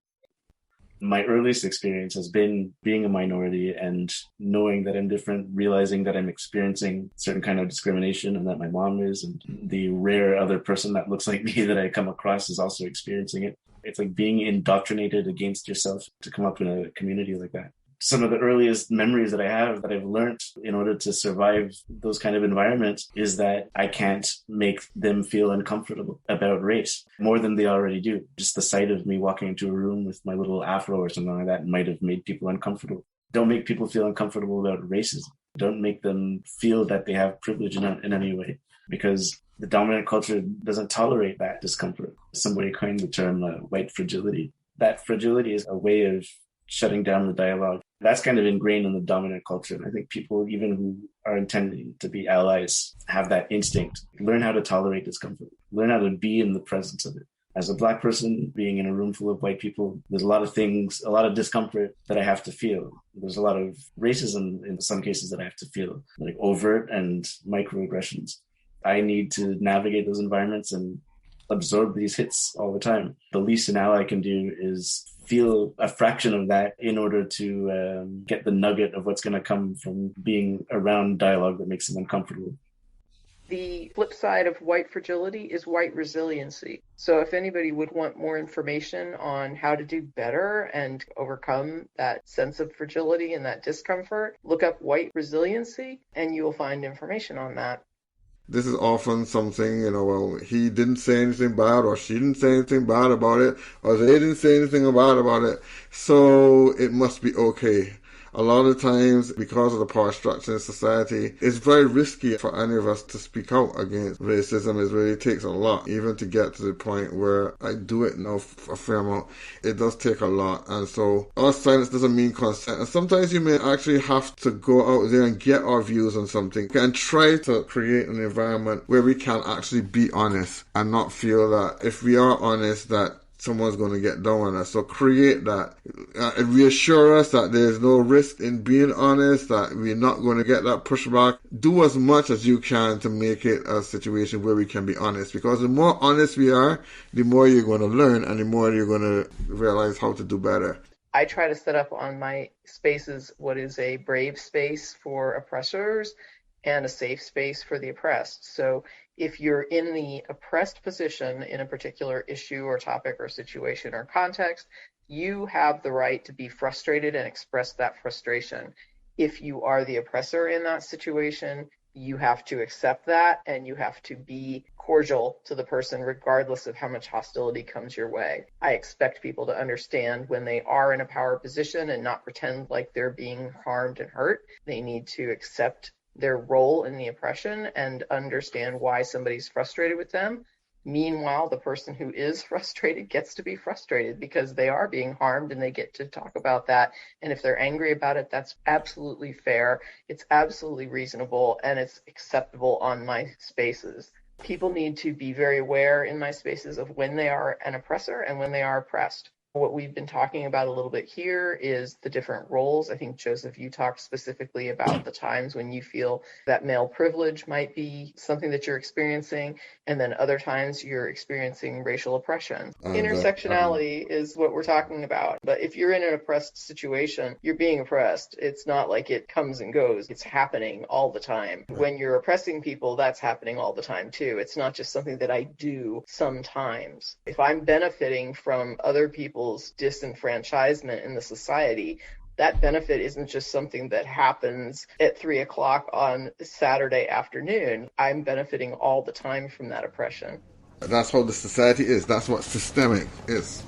Speaker 4: My earliest experience has been being a minority and knowing that I'm different, realizing that I'm experiencing certain kind of discrimination and that my mom is, and the rare other person that looks like me that I come across is also experiencing it. It's like being indoctrinated against yourself to come up in a community like that. Some of the earliest memories that I have that I've learned in order to survive those kind of environments is that I can't make them feel uncomfortable about race more than they already do. Just the sight of me walking into a room with my little afro or something like that might have made people uncomfortable. Don't make people feel uncomfortable about racism. Don't make them feel that they have privilege in any way, because the dominant culture doesn't tolerate that discomfort. Somebody coined the term white fragility. That fragility is a way of shutting down the dialogue. That's kind of ingrained in the dominant culture. And I think people, even who are intending to be allies, have that instinct. Learn how to tolerate discomfort. Learn how to be in the presence of it. As a Black person, being in a room full of white people, there's a lot of things, a lot of discomfort that I have to feel. There's a lot of racism in some cases that I have to feel, like overt and microaggressions. I need to navigate those environments and absorb these hits all the time. The least an ally can do is feel a fraction of that in order to get the nugget of what's going to come from being around dialogue that makes them uncomfortable.
Speaker 1: The flip side of white fragility is white resiliency. So if anybody would want more information on how to do better and overcome that sense of fragility and that discomfort, look up white resiliency and you will find information on that.
Speaker 5: This is often something, well, he didn't say anything bad or she didn't say anything bad about it or they didn't say anything bad about it, so it must be okay. A lot of times, because of the power structure in society, it's very risky for any of us to speak out against racism. It really takes a lot, even to get to the point where I do it now a fair amount. It does take a lot. And so our silence doesn't mean consent. And sometimes you may actually have to go out there and get our views on something and try to create an environment where we can actually be honest and not feel that if we are honest that someone's going to get down on us. So create that and reassure us that there's no risk in being honest, that we're not going to get that pushback. Do as much as you can to make it a situation where we can be honest, because the more honest we are, the more you're going to learn and the more you're going to realize how to do better.
Speaker 1: I try to set up on my spaces what is a brave space for oppressors and a safe space for the oppressed. So if you're in the oppressed position in a particular issue or topic or situation or context, you have the right to be frustrated and express that frustration. If you are the oppressor in that situation, you have to accept that and you have to be cordial to the person regardless of how much hostility comes your way. I expect people to understand when they are in a power position and not pretend like they're being harmed and hurt. They need to accept their role in the oppression and understand why somebody's frustrated with them. Meanwhile, the person who is frustrated gets to be frustrated because they are being harmed and they get to talk about that. And if they're angry about it, that's absolutely fair. It's absolutely reasonable and it's acceptable on my spaces. People need to be very aware in my spaces of when they are an oppressor and when they are oppressed. What we've been talking about a little bit here is the different roles. I think, Joseph, you talked specifically about the times when you feel that male privilege might be something that you're experiencing, and then other times you're experiencing racial oppression. Intersectionality is what we're talking about. But if you're in an oppressed situation, you're being oppressed. It's not like it comes and goes. It's happening all the time. When you're oppressing people, that's happening all the time too. It's not just something that I do sometimes. If I'm benefiting from other people's disenfranchisement in the society, that benefit isn't just something that happens at 3:00 on Saturday afternoon. I'm benefiting all the time from that oppression.
Speaker 5: That's how the society is. That's what systemic is.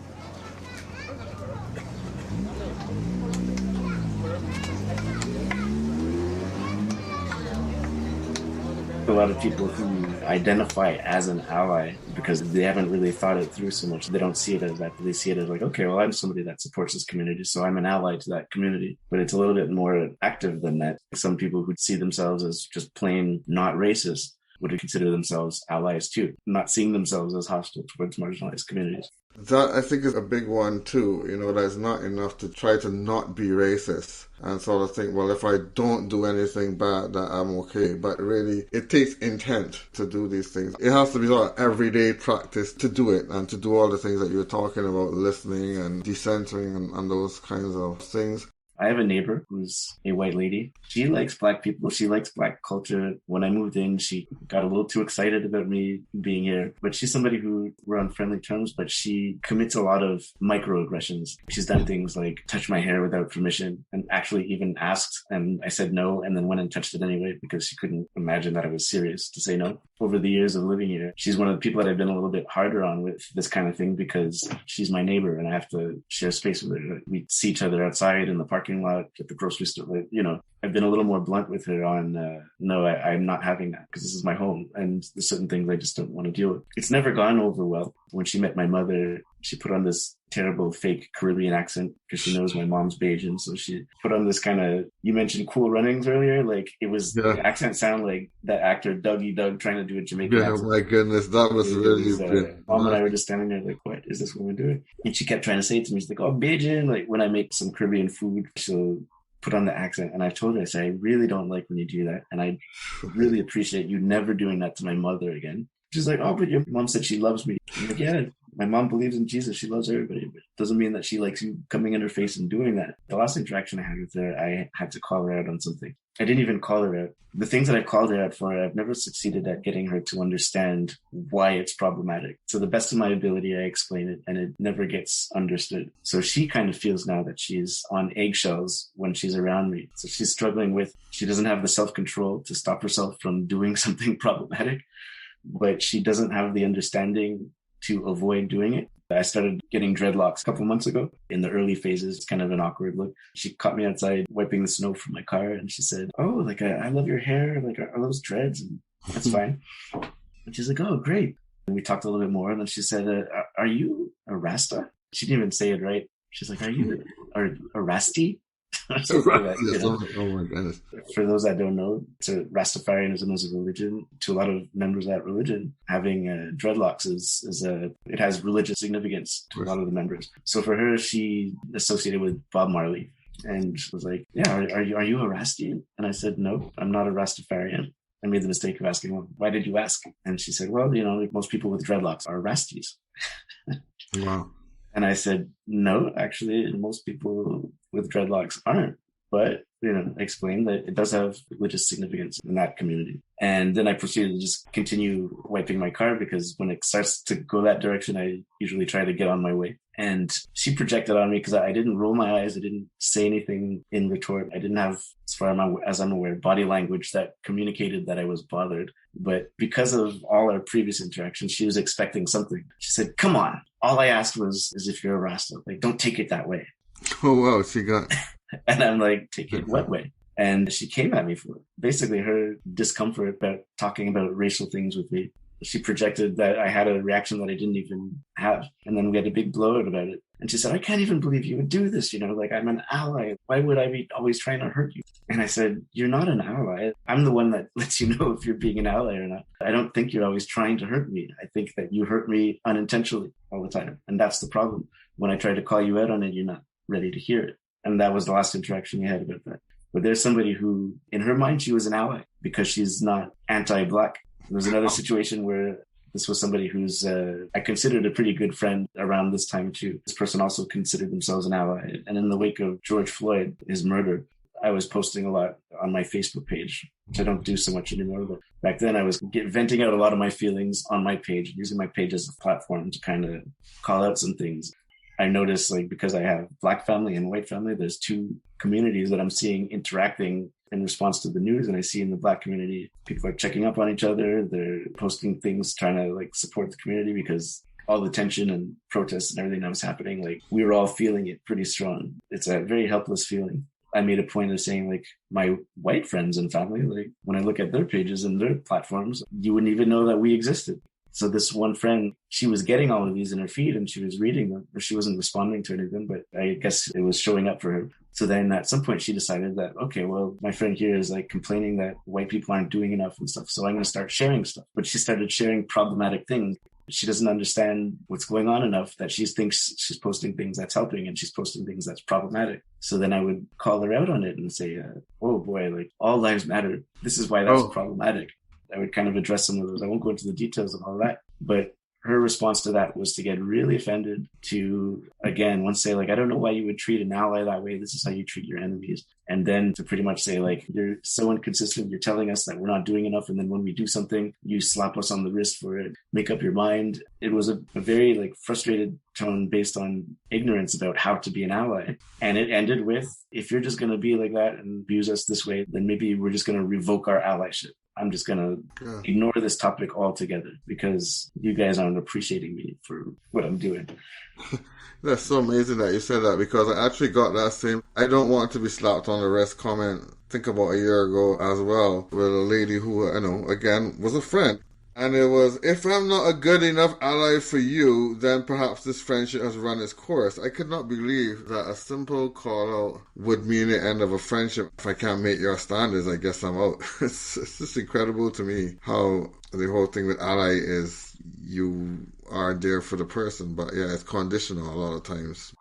Speaker 4: A lot of people who identify as an ally because they haven't really thought it through so much. They don't see it as that. They see it as like, okay, well, I'm somebody that supports this community, so I'm an ally to that community. But it's a little bit more active than that. Some people who see themselves as just plain not racist would consider themselves allies too, not seeing themselves as hostile towards marginalized communities.
Speaker 5: That, I think, is a big one too. That it's not enough to try to not be racist and sort of think, well, if I don't do anything bad, that I'm okay. But really, it takes intent to do these things. It has to be sort of everyday practice to do it and to do all the things that you're talking about, listening and decentering and those kinds of things.
Speaker 4: I have a neighbor who's a white lady. She likes Black people. She likes Black culture. When I moved in, she got a little too excited about me being here. But she's somebody who we're on friendly terms, but she commits a lot of microaggressions. She's done things like touch my hair without permission and actually even asked. And I said no, and then went and touched it anyway because she couldn't imagine that I was serious to say no. Over the years of living here, she's one of the people that I've been a little bit harder on with this kind of thing because she's my neighbor and I have to share space with her. We see each other outside in the parking lot, at the grocery store. I've been a little more blunt with her on, no, I'm not having that because this is my home and there's certain things I just don't want to deal with. It's never gone over well. When she met my mother, she put on this terrible fake Caribbean accent because she knows my mom's Bajan. So she put on this kind of, you mentioned Cool Runnings earlier, like it was, the accent sounded like that actor Dougie Doug trying to do a Jamaican accent.
Speaker 5: Oh my goodness, that was really good.
Speaker 4: Mom and I were just standing there like, what is this woman doing? And she kept trying to say it to me, she's like, oh, Bajan. Like when I make some Caribbean food, she'll put on the accent. And I told her, I said, I really don't like when you do that. And I really appreciate you never doing that to my mother again. She's like, oh, but your mom said she loves me. I'm like, yeah, my mom believes in Jesus. She loves everybody. But it doesn't mean that she likes you coming in her face and doing that. The last interaction I had with her, I had to call her out on something. I didn't even call her out. The things that I called her out for, I've never succeeded at getting her to understand why it's problematic. To the best of my ability, I explain it and it never gets understood. So she kind of feels now that she's on eggshells when she's around me. So she's struggling with, she doesn't have the self-control to stop herself from doing something problematic, but she doesn't have the understanding to avoid doing it. I started getting dreadlocks a couple months ago. In the early phases, it's kind of an awkward look. She caught me outside wiping the snow from my car and she said, oh, like, I love your hair. Like, are those dreads? And that's fine. And she's like, oh, great. And we talked a little bit more. And then she said, are you a Rasta? She didn't even say it right. She's like, are you a Rasti? Oh
Speaker 5: my goodness.
Speaker 4: For those that don't know, Rastafarianism is a religion. To a lot of members of that religion, having dreadlocks it has religious significance to a lot of the members. So for her, she associated with Bob Marley and was like, yeah, are you a Rasti? And I said, no, I'm not a Rastafarian. I made the mistake of asking, well, why did you ask? And she said, well, most people with dreadlocks are Rastis.
Speaker 5: Wow.
Speaker 4: And I said, no, actually, most people with dreadlocks aren't. But, explain that it does have religious significance in that community. And then I proceeded to just continue wiping my car because when it starts to go that direction, I usually try to get on my way. And she projected on me because I didn't roll my eyes. I didn't say anything in retort. I didn't have, as far as I'm aware, body language that communicated that I was bothered. But because of all our previous interactions, she was expecting something. She said, come on. All I asked is if you're a Rasta. Like, don't take it that way.
Speaker 5: Oh, wow. She got...
Speaker 4: And I'm like, take it what way? And she came at me for it. Basically, her discomfort about talking about racial things with me She projected that I had a reaction that I didn't even have. And then we had a big blowout about it. And she said, I can't even believe you would do this. Like, I'm an ally. Why would I be always trying to hurt you? And I said, you're not an ally. I'm the one that lets you know if you're being an ally or not. I don't think you're always trying to hurt me. I think that you hurt me unintentionally all the time. And that's the problem. When I try to call you out on it, you're not ready to hear it. And that was the last interaction we had about that. But there's somebody who, in her mind, she was an ally because she's not anti-Black. There was another situation where this was somebody who's I considered a pretty good friend around this time too. This person also considered themselves an ally. And in the wake of George Floyd, his murder, I was posting a lot on my Facebook page, which I don't do so much anymore. But back then I was venting out a lot of my feelings on my page, using my page as a platform to kind of call out some things. I noticed, like, because I have Black family and white family, there's two communities that I'm seeing interacting in response to the news. And I see in the Black community, people are checking up on each other. They're posting things, trying to like support the community because all the tension and protests and everything that was happening, like we were all feeling it pretty strong. It's a very helpless feeling. I made a point of saying, like, my white friends and family, like when I look at their pages and their platforms, you wouldn't even know that we existed. So this one friend, she was getting all of these in her feed and she was reading them, but she wasn't responding to any of them, but I guess it was showing up for her. So then at some point she decided that, okay, well, my friend here is like complaining that white people aren't doing enough and stuff. So I'm going to start sharing stuff. But she started sharing problematic things. She doesn't understand what's going on enough that she thinks she's posting things that's helping and she's posting things that's problematic. So then I would call her out on it and say, oh boy, like all lives matter. This is why that's problematic. I would kind of address some of those. I won't go into the details of all that, but her response to that was to get really offended, to, again, once say, like, I don't know why you would treat an ally that way. This is how you treat your enemies. And then to pretty much say, like, you're so inconsistent. You're telling us that we're not doing enough. And then when we do something, you slap us on the wrist for it. Make up your mind. It was a very, like, frustrated tone based on ignorance about how to be an ally. And it ended with, if you're just going to be like that and abuse us this way, then maybe we're just going to revoke our allyship. I'm just going to ignore this topic altogether because you guys aren't appreciating me for what I'm doing.
Speaker 5: That's so amazing that you said that, because I actually got that same, I don't want to be slapped on the wrist comment, think about a year ago as well, with a lady who, again, was a friend. And it was, if I'm not a good enough ally for you, then perhaps this friendship has run its course. I could not believe that a simple call out would mean the end of a friendship. If I can't meet your standards, I guess I'm out. It's just incredible to me how the whole thing with ally is you are there for the person. But yeah, it's conditional a lot of times.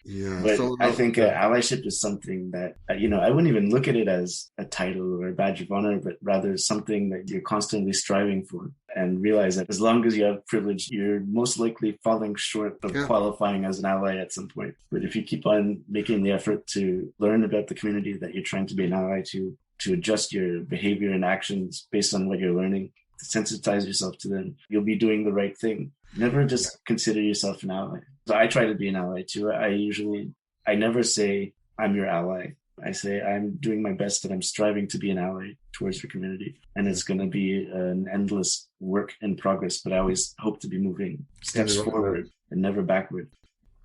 Speaker 5: Yeah,
Speaker 4: but I think allyship is something that, I wouldn't even look at it as a title or a badge of honor, but rather something that you're constantly striving for, and realize that as long as you have privilege, you're most likely falling short of qualifying as an ally at some point. But if you keep on making the effort to learn about the community that you're trying to be an ally to adjust your behavior and actions based on what you're learning, to sensitize yourself to them, you'll be doing the right thing. Never just consider yourself an ally. So I try to be an ally too. I never say I'm your ally. I say I'm doing my best and I'm striving to be an ally towards your community. And it's going to be an endless work in progress, but I always hope to be moving steps forward and never backward.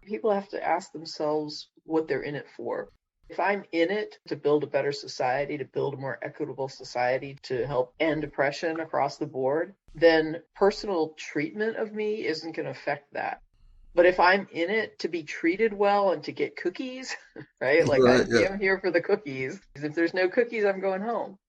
Speaker 1: People have to ask themselves what they're in it for. If I'm in it to build a better society, to build a more equitable society, to help end oppression across the board, then personal treatment of me isn't going to affect that. But if I'm in it to be treated well and to get cookies, right? Like I'm here for the cookies. If there's no cookies, I'm going home.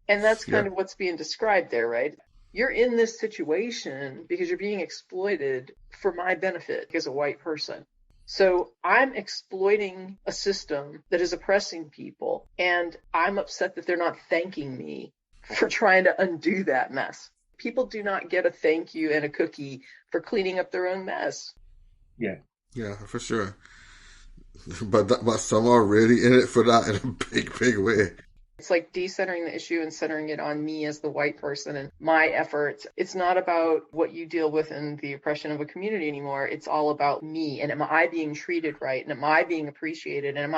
Speaker 1: And that's kind of what's being described there, right? You're in this situation because you're being exploited for my benefit as a white person. So I'm exploiting a system that is oppressing people, and I'm upset that they're not thanking me for trying to undo that mess. People do not get a thank you and a cookie for cleaning up their own mess.
Speaker 5: Yeah, for sure. But some are really in it for that in a big, big way.
Speaker 1: It's like decentering the issue and centering it on me as the white person and my efforts. It's not about what you deal with in the oppression of a community anymore. It's all about me, and am I being treated right, and am I being appreciated, and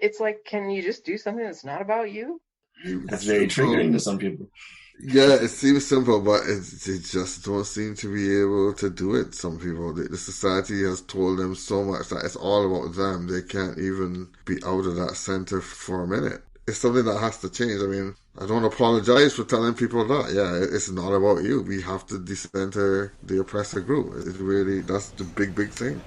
Speaker 1: it's like, can you just do something that's not about you?
Speaker 4: That's very triggering to some people.
Speaker 5: Yeah, it seems simple, but they just don't seem to be able to do it. Some people, the society has told them so much that it's all about them. They can't even be out of that center for a minute. it's something that has to change. I mean, I don't apologize for telling people that. Yeah, it's not about you. We have to decenter the oppressor group. It's really, that's the big, big thing.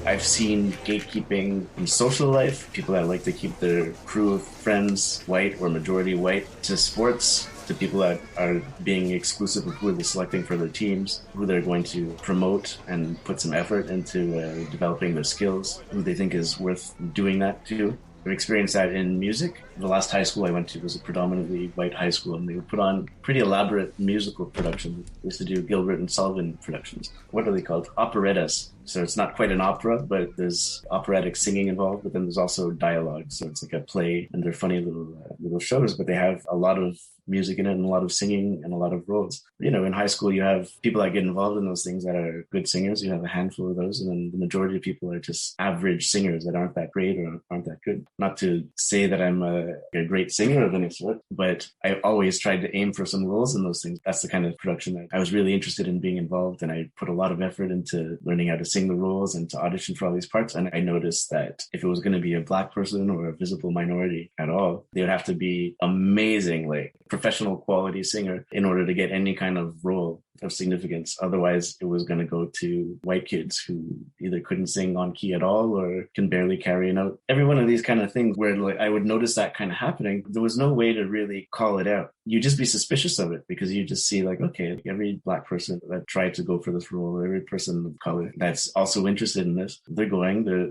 Speaker 4: I've seen gatekeeping in social life, people that like to keep their crew of friends white or majority white, to sports, to people that are being exclusive of who they're selecting for their teams, who they're going to promote and put some effort into developing their skills, who they think is worth doing that to. I've experienced that in music. The last high school I went to was a predominantly white high school, and they would put on pretty elaborate musical productions. They used to do Gilbert and Sullivan productions. What are they called? Operettas. So it's not quite an opera, but there's operatic singing involved, but then there's also dialogue. So it's like a play, and they're funny little shows, but they have a lot of music in it and a lot of singing and a lot of roles. You know, in high school, you have people that get involved in those things that are good singers. You have a handful of those, and then the majority of people are just average singers that aren't that great or aren't that good. Not to say that I'm a great singer of any sort, but I always tried to aim for some roles in those things. That's the kind of production that I was really interested in being involved, and I put a lot of effort into learning how to sing the roles and to audition for all these parts. And I noticed that if it was going to be a Black person or a visible minority at all, they would have to be amazing, like professional quality singer in order to get any kind of role of significance. Otherwise, it was going to go to white kids who either couldn't sing on key at all or can barely carry a note. Every one of these kind of things where like I would notice that kind of happening, there was no way to really call it out. You just be suspicious of it because you just see like, okay, every Black person that tried to go for this role, or every person of color that's also interested in this,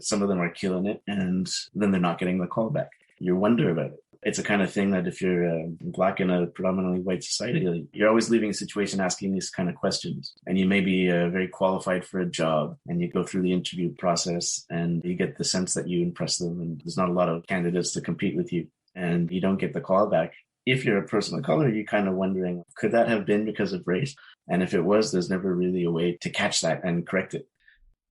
Speaker 4: some of them are killing it, and then they're not getting the call back. You wonder about it. It's a kind of thing that if you're Black in a predominantly white society, you're always leaving a situation asking these kind of questions. And you may be very qualified for a job, and you go through the interview process and you get the sense that you impress them, and there's not a lot of candidates to compete with you, and you don't get the call back. If you're a person of color, you're kind of wondering, could that have been because of race? And if it was, there's never really a way to catch that and correct it.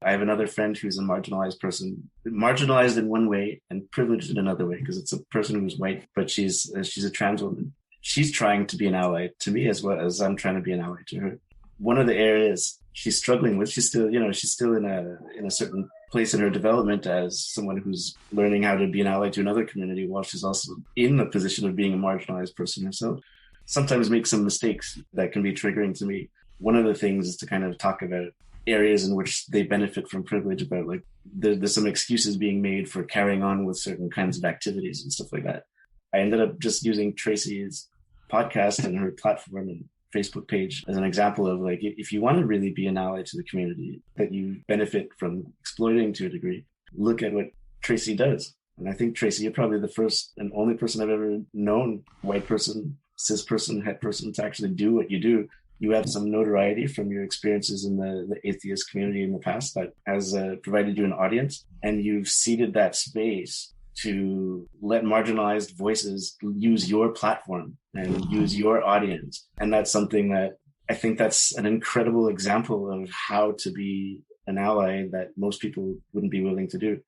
Speaker 4: I have another friend who's a marginalized person, marginalized in one way and privileged in another way, because it's a person who's white, but she's a trans woman. She's trying to be an ally to me as well as I'm trying to be an ally to her. One of the areas she's struggling with, she's still in a certain place in her development as someone who's learning how to be an ally to another community while she's also in the position of being a marginalized person herself. Sometimes make some mistakes that can be triggering to me. One of the things is to kind of talk about areas in which they benefit from privilege, about like there's some excuses being made for carrying on with certain kinds of activities and stuff like that. I ended up just using Tracy's podcast and her platform and Facebook page as an example of like, if you want to really be an ally to the community that you benefit from exploiting to a degree, look at what Tracy does. And I think, Tracy, you're probably the first and only person I've ever known, white person, cis person, het person, to actually do what you do. You have some notoriety from your experiences in the atheist community in the past that has provided you an audience, and you've seeded that space to let marginalized voices use your platform and use your audience. And that's something that I think that's an incredible example of how to be an ally that most people wouldn't be willing to do.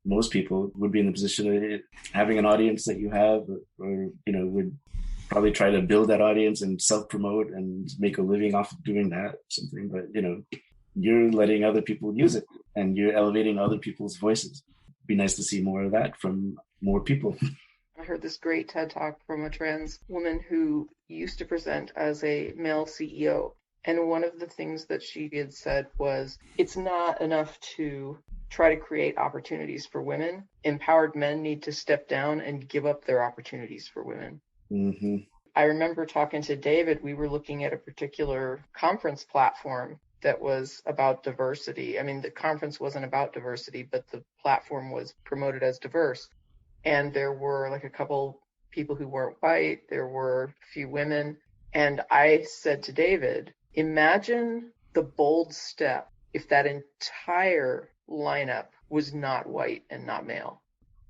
Speaker 4: Most people would be in the position of having an audience that you have, or would probably try to build that audience and self-promote and make a living off of doing that or something. But, you're letting other people use it and you're elevating other people's voices. It'd be nice to see more of that from more people.
Speaker 1: I heard this great TED Talk from a trans woman who used to present as a male CEO. And one of the things that she had said was, it's not enough to try to create opportunities for women. Empowered men need to step down and give up their opportunities for women.
Speaker 4: Mm-hmm.
Speaker 1: I remember talking to David, we were looking at a particular conference platform that was about diversity. I mean, the conference wasn't about diversity, but the platform was promoted as diverse. And there were like a couple people who weren't white, there were a few women. And I said to David, imagine the bold step if that entire lineup was not white and not male.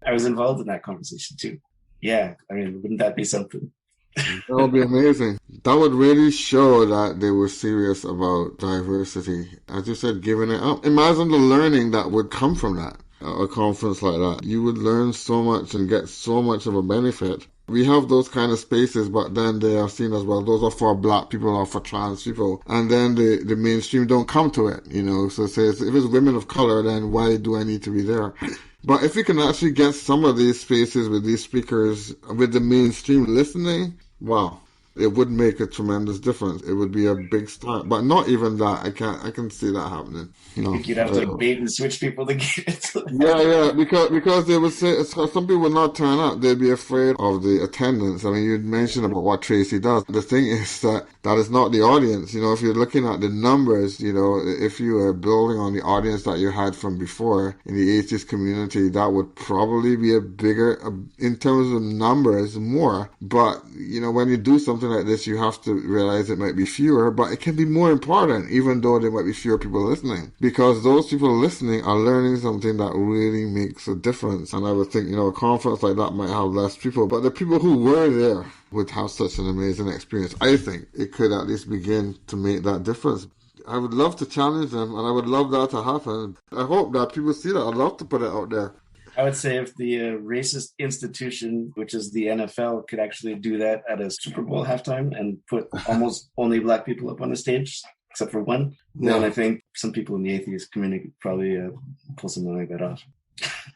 Speaker 4: I was involved in that conversation too. Yeah, I mean, wouldn't that be something?
Speaker 5: That would be amazing. That would really show that they were serious about diversity. As you said, giving it up. Imagine the learning that would come from that. A conference like that. You would learn so much and get so much of a benefit We have those kind of spaces, but then they are seen as, well, those are for black people or for trans people. And then the mainstream don't come to it, So it says, if it's women of color, then why do I need to be there? But if we can actually get some of these spaces with these speakers, with the mainstream listening, wow. It would make a tremendous difference. It would be a big start, but not even that. I can see that happening.
Speaker 4: I think you'd have to bait and switch people to get it.
Speaker 5: Yeah, because they would say, some people would not turn up. They'd be afraid of the attendance. I mean, you mentioned about what Tracy does. The thing is that is not the audience. If you're looking at the numbers, if you are building on the audience that you had from before in the atheist community, that would probably be a bigger, in terms of numbers, more. But, when you do something like this, you have to realize it might be fewer, but it can be more important, even though there might be fewer people listening, because those people listening are learning something that really makes a difference. And I would think, a conference like that might have less people, but the people who were there would have such an amazing experience. I think it could at least begin to make that difference. I would love to challenge them, and I would love that to happen. I hope that people see that. I'd love to put it out there.
Speaker 4: I would say if the racist institution, which is the NFL, could actually do that at a Super Bowl halftime and put almost only black people up on the stage, except for one, then I think some people in the atheist community could probably pull something like that off.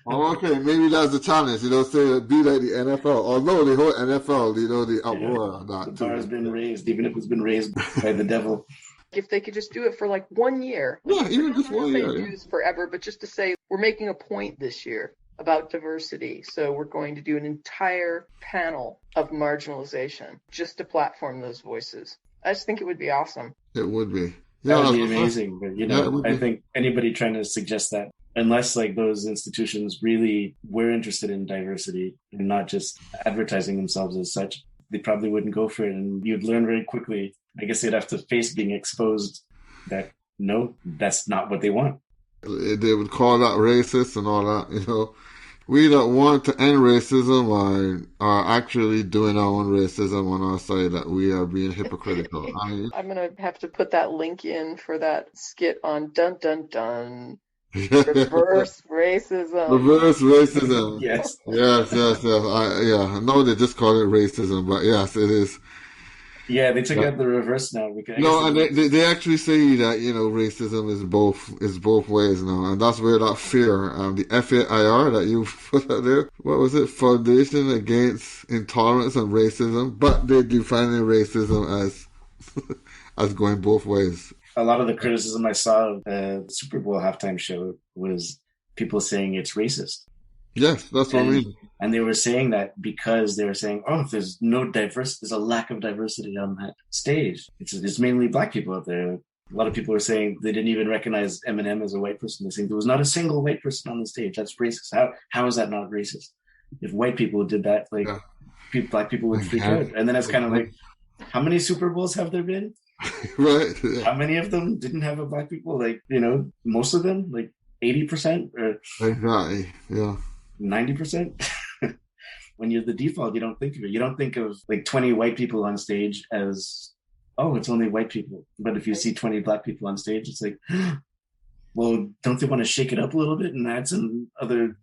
Speaker 5: Oh, okay, maybe that's the challenge, say be like the NFL. Although the whole NFL, the uproar on that.
Speaker 4: The bar has been raised, even if it's been raised by the devil.
Speaker 1: If they could just do it for like 1 year.
Speaker 5: Yeah, even just 1 year.
Speaker 1: They do this forever, but just to say we're making a point this year about diversity. So we're going to do an entire panel of marginalization just to platform those voices. I just think it would be awesome.
Speaker 5: It would be.
Speaker 4: That would be amazing. But, I think anybody trying to suggest that, unless like those institutions really were interested in diversity and not just advertising themselves as such, they probably wouldn't go for it. And you'd learn very quickly. I guess they'd have to face being exposed that, no, that's not what they want.
Speaker 5: They would call that racist and all that, We that want to end racism are actually doing our own racism on our side, that we are being hypocritical.
Speaker 1: I'm going to have to put that link in for that skit on Dun Dun Dun. Reverse racism.
Speaker 5: Reverse racism.
Speaker 4: Yes.
Speaker 5: Yes. I know they just call it racism, but yes, it is.
Speaker 4: Yeah, they took out the reverse now.
Speaker 5: And they actually say that racism is both ways now, and that's where that fear, the FAIR that you put out there, what was it? Foundation Against Intolerance and Racism, but they define racism as going both ways.
Speaker 4: A lot of the criticism I saw of the Super Bowl halftime show was people saying it's racist.
Speaker 5: Yes, that's what I mean.
Speaker 4: And they were saying that because they were saying, there's a lack of diversity on that stage. It's mainly black people out there. A lot of people were saying they didn't even recognize Eminem as a white person. They're saying there was not a single white person on the stage. That's racist. How is that not racist? If white people did that, black people would freak out. And then it's kind of like, how many Super Bowls have there been?
Speaker 5: Right.
Speaker 4: Yeah. How many of them didn't have a black people? Most of them, 80% or
Speaker 5: exactly. Yeah.
Speaker 4: 90%. When you're the default, you don't think of it. You don't think of 20 white people on stage as, it's only white people. But if you see 20 black people on stage, it's like, well, don't they want to shake it up a little bit and add some other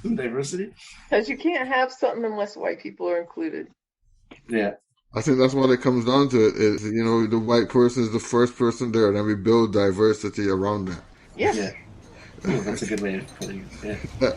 Speaker 4: diversity?
Speaker 1: Because you can't have something unless white people are included.
Speaker 4: Yeah.
Speaker 5: I think that's what it comes down to. Is the white person is the first person there, and then we build diversity around that.
Speaker 1: Yes.
Speaker 4: Yeah. Oh, that's a good way of putting it. Yeah.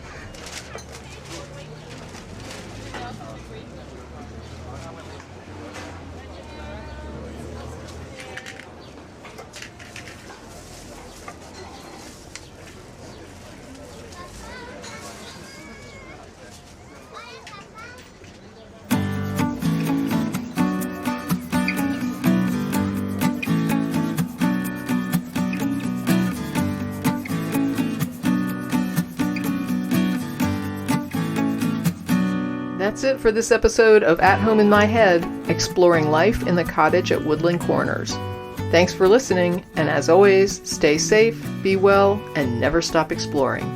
Speaker 1: That's it for this episode of At Home in My Head, exploring life in the cottage at Woodland Corners. Thanks for listening, and as always, stay safe, be well, and never stop exploring.